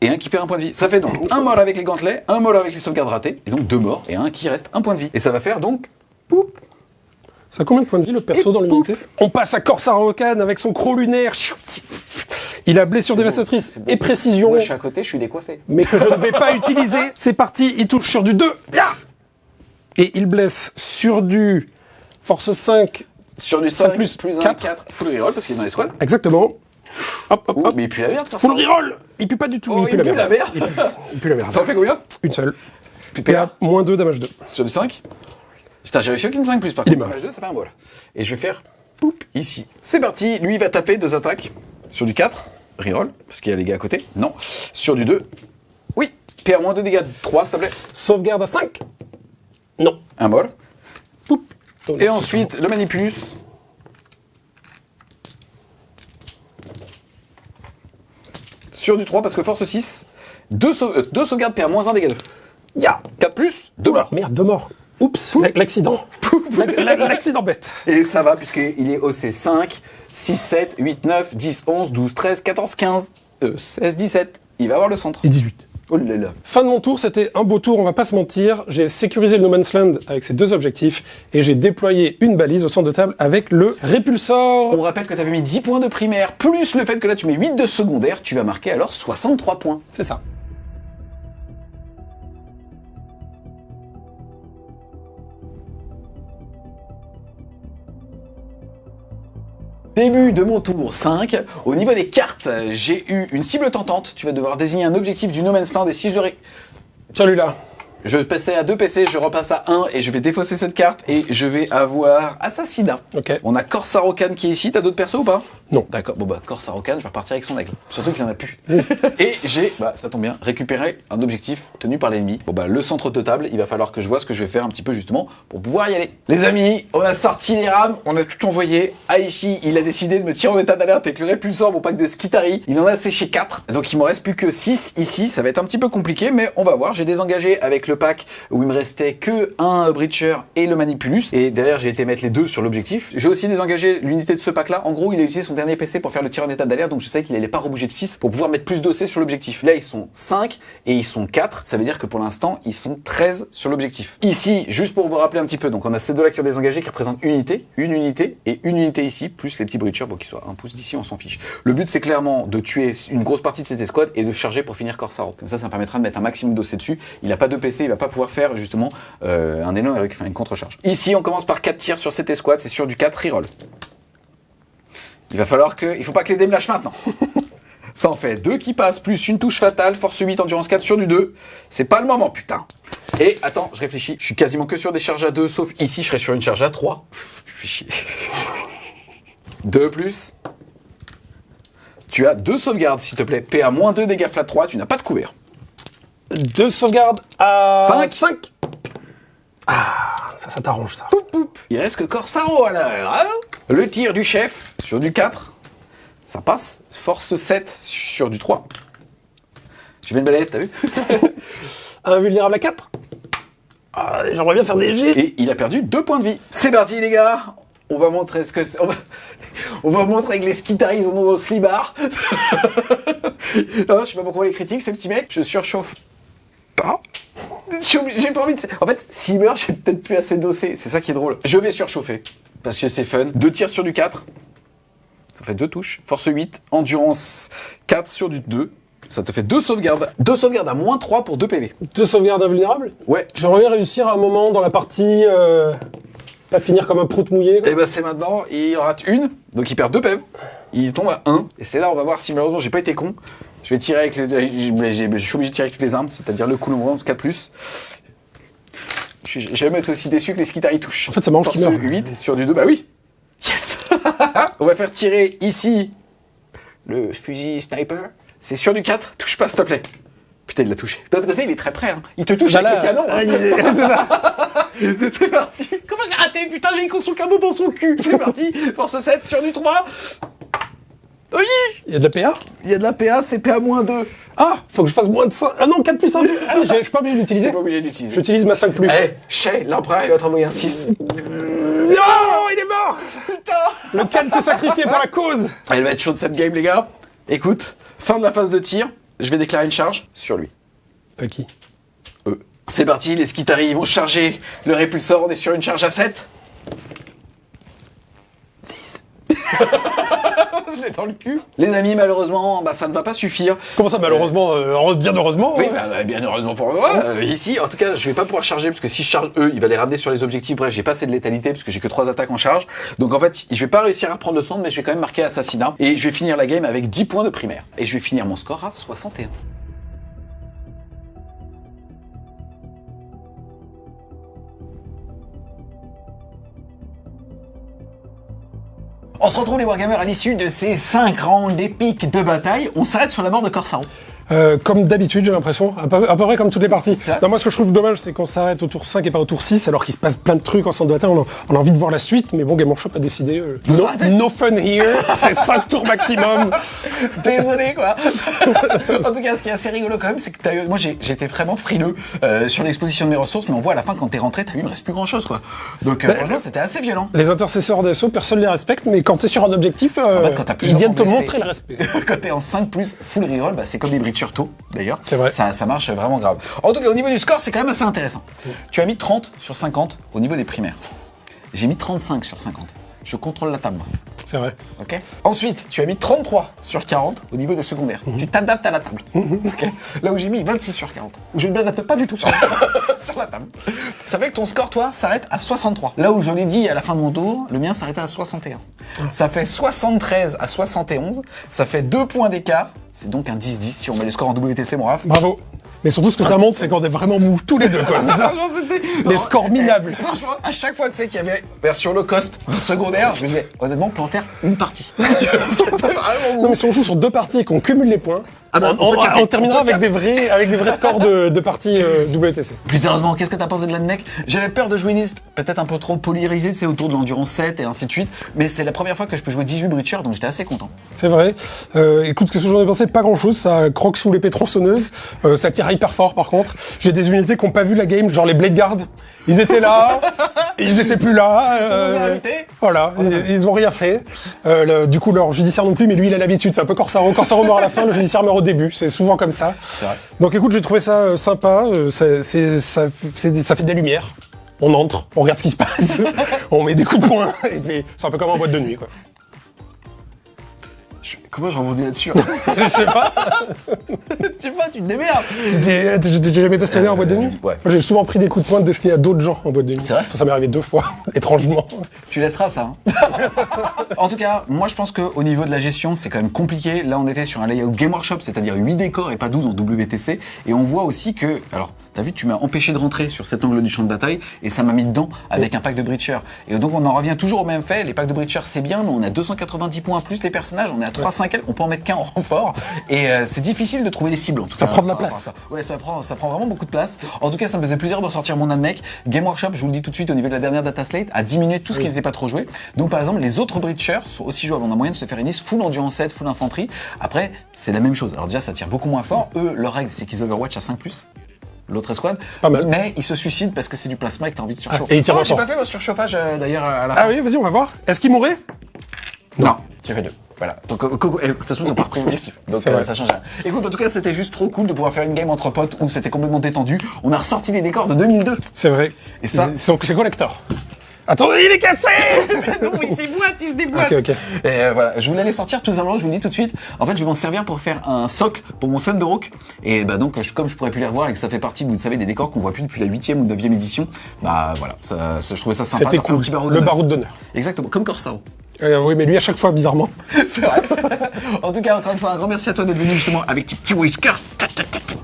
Et un qui perd un point de vie. Ça fait donc un mort avec les gantelets, un mort avec les sauvegardes ratées, et donc 2 morts, et un qui reste un point de vie. Et ça va faire donc... Poup. Ça a combien de points de vie le perso dans l'unité? On passe à Corsaro Khan avec son croc lunaire. Il a blessure dévastatrice et précision. Moi je suis à côté, je suis décoiffé. Mais que je ne vais pas utiliser. C'est parti, il touche sur du 2. Et il blesse sur du force 5. Sur du 5 plus 1, 4. 4. Full reroll parce qu'il est dans les squads. Exactement. Hop, hop, hop. Mais il pue la merde, ça. Full reroll. Il pue pas du tout. Oh, il pue la merde. Il pue la merde. Ça en fait combien? Une seule. Puis PA, moins 2, damage 2. Sur du 5. Putain, j'ai réussi aucune 5 plus par Il est contre. mort. Damage 2, ça fait un bol. Et je vais faire poup ici. C'est parti, lui il va taper 2 attaques. Sur du 4, reroll, parce qu'il y a les gars à côté. Non. Sur du 2. Oui. PA-2 dégâts 3, s'il te plaît. Sauvegarde à 5. Non. Un bol. Poup. Et ensuite, le manipulus. Sur du 3, parce que force 6. 2 sauvegardes PA-1 dégâts 2. Ya. 4 plus, 2 morts. Merde, 2 morts. Oups, l'accident. L'accident bête. Et ça va, puisqu'il est OC 5, 6, 7, 8, 9, 10, 11, 12, 13, 14, 15, 16, 17. Il va avoir le centre. Et 18. Oh là là. Fin de mon tour, c'était un beau tour, on va pas se mentir. J'ai sécurisé le No Man's Land avec ses 2 objectifs et j'ai déployé une balise au centre de table avec le répulsor. On rappelle que tu avais mis 10 points de primaire, plus le fait que là tu mets 8 de secondaire, tu vas marquer alors 63 points. C'est ça. Début de mon tour 5. Au niveau des cartes, j'ai eu une cible tentante. Tu vas devoir désigner un objectif du No Man's Land et si je le Celui-là. Je passais à 2 PC, je repasse à 1 et je vais défausser cette carte et je vais avoir Assassinat. Ok. On a Corsaro Khan qui est ici, t'as d'autres persos ou pas? Non. D'accord, bon bah Corsaro Khan, je vais repartir avec son aigle. Surtout qu'il y en a plus. Et j'ai, bah ça tombe bien, récupéré un objectif tenu par l'ennemi. Bon bah le centre de table, il va falloir que je vois ce que je vais faire un petit peu justement pour pouvoir y aller. Les amis, on a sorti les rames, on a tout envoyé. Aichi, il a décidé de me tirer en état d'alerte avec le répulsor, mon pack de Skitari. Il en a séché 4, donc il m'en reste plus que 6 ici. Ça va être un petit peu compliqué, mais on va voir. J'ai désengagé avec le pack où il me restait que un Breacher et le Manipulus. Et derrière, j'ai été mettre les deux sur l'objectif. J'ai aussi désengagé l'unité de ce pack-là. En gros, il a utilisé son dernier PC pour faire le tir en état d'alerte, donc je sais qu'il allait pas rebouger de 6 pour pouvoir mettre plus d'OC sur l'objectif. Là, ils sont 5 et ils sont 4. Ça veut dire que pour l'instant, ils sont 13 sur l'objectif. Ici, juste pour vous rappeler un petit peu, donc on a ces deux-là qui ont désengagé, qui représentent une unité et une unité ici, plus les petits Breachers, bon, qui soient un pouce d'ici, on s'en fiche. Le but, c'est clairement de tuer une grosse partie de cette escouade et de charger pour finir Corsaro. Comme ça me permettra de mettre un maximum d'OC dessus. Il a pas de PC, il va pas pouvoir faire justement un élan avec une contre-charge. Ici, on commence par 4 tirs sur cette escouade, c'est sur du 4 reroll. Il faut pas que les dés me lâchent maintenant. Ça en fait 2 qui passent, plus une touche fatale, force 8, endurance 4 sur du 2. C'est pas le moment, putain. Et attends, je réfléchis, je suis quasiment que sur des charges à 2, sauf ici, je serais sur une charge à 3. Je fais chier. 2 plus. Tu as 2 sauvegardes, s'il te plaît. PA-2, dégâts flat 3, tu n'as pas de couvert. 2 sauvegardes à 5. Ah, ça t'arrange, ça. Poup, poup. Il reste que Corsaro à l'heure. Hein, le tir du chef sur du 4. Ça passe. Force 7 sur du 3. J'ai fait une balayette, t'as vu? Invulnérable à 4. Ah, j'aimerais bien faire des jets. Et il a perdu 2 points de vie. C'est parti, les gars. On va montrer ce que c'est. On va montrer avec les Skitaris, ils en ont dans le slibard. Je sais pas pourquoi les critiques, ces petits mecs. Je surchauffe pas. J'ai pas envie de... En fait, s'il meurt, j'ai peut-être plus assez d'OC. C'est ça qui est drôle. Je vais surchauffer. Parce que c'est fun. 2 tirs sur du 4. Ça fait 2 touches. Force 8. Endurance 4 sur du 2. Ça te fait 2 sauvegardes. 2 sauvegardes à moins 3 pour 2 PV. 2 sauvegardes invulnérables. Ouais. J'aimerais bien réussir à un moment dans la partie... Pas finir comme un prout mouillé. Et bah c'est maintenant, il en rate une, donc il perd 2 PV. Il tombe à 1. Et c'est là, on va voir si malheureusement j'ai pas été con. Je vais tirer avec je suis obligé de tirer avec toutes les armes, c'est-à-dire le coulomb 4+. Je vais jamais être aussi déçu que les Skitaris touchent. En fait, ça mange qui Force meurt. 8 sur du 2, bah oui. Yes. On va faire tirer ici le fusil sniper. C'est sur du 4, touche pas s'il te plaît. Putain, il l'a touché. De l'autre côté, il est très près. Hein. Il te touche avec le canon. Hein. C'est parti. Comment j'ai raté? Putain, j'ai son canon dans son cul. C'est parti. Force 7 sur du 3. Oui. Il y a de la PA. Il y a de la PA, c'est PA-2. Ah, faut que je fasse moins de 5. Ah non, 4 plus 1. Ah, je suis pas obligé de l'utiliser. T'es pas obligé d'utiliser. J'utilise ma 5 plus. Eh, Shay, l'empereur, il va te renvoyer un 6. Non, il est mort. Putain. Le Khan s'est sacrifié pour la cause. Elle va être chaude cette game, les gars. Écoute, fin de la phase de tir. Je vais déclarer une charge sur lui. Qui? C'est parti, les Skitaris ils vont charger le répulsor. On est sur une charge à 7. 6. Je l'ai dans le cul. Les amis, malheureusement, ça ne va pas suffire. Comment ça, malheureusement bien heureusement. Oui, bien heureusement pour moi. Ici, en tout cas, je vais pas pouvoir charger parce que si je charge eux, il va les ramener sur les objectifs. Bref, j'ai pas assez de létalité parce que j'ai que 3 attaques en charge. Donc en fait, je vais pas réussir à reprendre le son, mais je vais quand même marquer assassinat. Et je vais finir la game avec 10 points de primaire. Et je vais finir mon score à 61. On se retrouve les Wargamers à l'issue de ces 5 rounds épiques de bataille. On s'arrête sur la mort de Corsaro. Comme d'habitude, j'ai l'impression, à peu près comme toutes les parties. C'est ça. Non, moi, ce que je trouve dommage, c'est qu'on s'arrête au tour 5 et pas au tour 6, alors qu'il se passe plein de trucs en centre de bataille. On a envie de voir la suite, mais bon, Game Workshop a décidé. No fun here, c'est 5 tours maximum. Désolé, quoi. En tout cas, ce qui est assez rigolo quand même, c'est que moi, j'étais vraiment frileux sur l'exposition de mes ressources, mais on voit à la fin, quand t'es rentré, t'as vu, il me reste plus grand chose, quoi. Donc, franchement, c'était assez violent. Les intercesseurs d'assaut, personne les respecte, mais quand t'es sur un objectif, En fait, quand t'as ils plusieurs viennent te blessés, montrer le respect. Quand t'es en 5 plus full reroll, c'est comme des Breacher tôt, d'ailleurs. C'est vrai. Ça marche vraiment grave. En tout cas, au niveau du score, c'est quand même assez intéressant. Tu as mis 30 sur 50 au niveau des primaires. J'ai mis 35 sur 50. Je contrôle la table, moi. C'est vrai. Ok. Ensuite, tu as mis 33 sur 40 au niveau des secondaires. Tu t'adaptes à la table. Ok. Là où j'ai mis 26 sur 40. Où je ne m'adapte pas du tout sur la table. Ça fait que ton score, toi, s'arrête à 63. Là où je l'ai dit à la fin de mon tour, le mien s'arrêtait à 61. Ça fait 73 à 71. Ça fait 2 points d'écart. C'est donc un 10-10 si on met le score en WTC, mon Raph. Bravo. Mais surtout, ce que ça montre, c'est qu'on est vraiment mous tous les deux, quoi. Franchement, c'était... Les scores minables. Franchement, à chaque fois, tu sais, qu'il y avait version low cost, secondaire, je me disais, honnêtement, on peut en faire une partie. C'était vraiment Non mais si on joue sur 2 parties et qu'on cumule les points, Ah bah, on terminera avec des vrais scores de parties WTC. Plus sérieusement, qu'est-ce que t'as pensé de la deck? J'avais peur de jouer une liste peut-être un peu trop polarisée, c'est autour de l'endurance 7 et ainsi de suite, mais c'est la première fois que je peux jouer 18 Breacher, donc j'étais assez content. C'est vrai. Écoute, qu'est-ce que j'en ai pensé? Pas grand-chose. Ça croque sous l'épée tronçonneuse. Ça tire hyper fort, par contre. J'ai des unités qui n'ont pas vu la game, genre les Blade Guard. Ils étaient là, ils étaient plus là. Voilà, ils ont rien fait. Du coup, leur judiciaire non plus, mais lui, il a l'habitude. C'est un peu Corsaro. Corsaro meurt à la fin, le judiciaire meurt au début. C'est souvent comme ça. C'est vrai. Donc écoute, j'ai trouvé ça sympa. Ça fait de la lumière. On entre, on regarde ce qui se passe, on met des coups de poing, et puis c'est un peu comme en boîte de nuit, quoi. Comment je rebondis là-dessus? Je sais pas. Je sais pas, tu te démerdes. T'es jamais passionné en boîte de nuit? Ouais. Moi, j'ai souvent pris des coups de poing destinés à d'autres gens en boîte de nuit. C'est vrai? Ça m'est arrivé 2 fois, étrangement. Tu laisseras ça. En tout cas, moi je pense qu'au niveau de la gestion, c'est quand même compliqué. Là, on était sur un layout Game Workshop, c'est-à-dire 8 décors et pas 12 en WTC. Et on voit aussi que... Alors, t'as vu, tu m'as empêché de rentrer sur cet angle du champ de bataille et ça m'a mis dedans avec un pack de Breacher. Et donc, on en revient toujours au même fait. Les packs de Breacher, c'est bien, mais on a 290 points plus les personnages. On est à 3-5L, on peut en mettre qu'un en renfort. Et c'est difficile de trouver les cibles, en tout cas. Ça prend de la par rapport place. à ça. Ouais, ça prend vraiment beaucoup de place. En tout cas, ça me faisait plaisir de ressortir mon deck. Game Workshop, je vous le dis tout de suite, au niveau de la dernière data slate, a diminué tout ce qui n'était pas trop joué. Donc, par exemple, les autres Breachers sont aussi jouables. On a moyen de se faire une liste full endurance 7, full infanterie. Après, c'est la même chose. Alors déjà, ça tire beaucoup moins fort. Eux, leur règle, c'est qu'ils Overwatch à 5+. L'autre escouade. Pas mal. Mais ils se suicident parce que c'est du plasma et que t'as envie de surchauffer. et ils tirent j'ai fort. pas fait mon surchauffage d'ailleurs à la fin. Ah oui, vas-y, on va voir. Est-ce qu'il mourrait? Non, tu fais 2. Voilà. Donc, de toute façon, ils ont pas repris l'objectif. Donc, C'est vrai. ça change rien. Écoute, en tout cas, c'était juste trop cool de pouvoir faire une game entre potes où c'était complètement détendu. On a ressorti les décors de 2002. C'est vrai. Et ça- c'est collector. Attendez, il est cassé! Non, il se déboîte. Ok. Et voilà, je voulais les sortir tout simplement, je vous le dis tout de suite. En fait, je vais m'en servir pour faire un socle pour mon Thunderhawk. Et bah donc, comme je pourrais plus les revoir et que ça fait partie, vous savez, des décors qu'on voit plus depuis la 8e ou 9e édition, bah voilà, je trouvais ça sympa. C'était Ça fait un cool. petit barreau Le d'honneur. barreau d'honneur. Exactement, comme Corsaro. Oui, mais lui, à chaque fois, bizarrement. C'est vrai. En tout cas, encore une fois, un grand merci à toi d'être venu justement avec tes petits whiskers.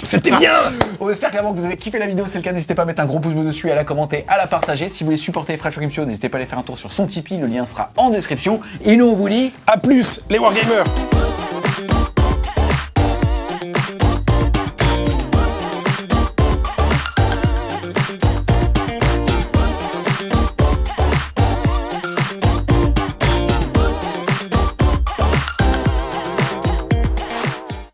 C'était bien! On espère clairement que vous avez kiffé la vidéo. Si c'est le cas, n'hésitez pas à mettre un gros pouce bleu dessus, à la commenter, à la partager. Si vous voulez supporter Fresh Game Show, n'hésitez pas à aller faire un tour sur son Tipeee. Le lien sera en description. Et nous, on vous dit A plus, les Wargamers!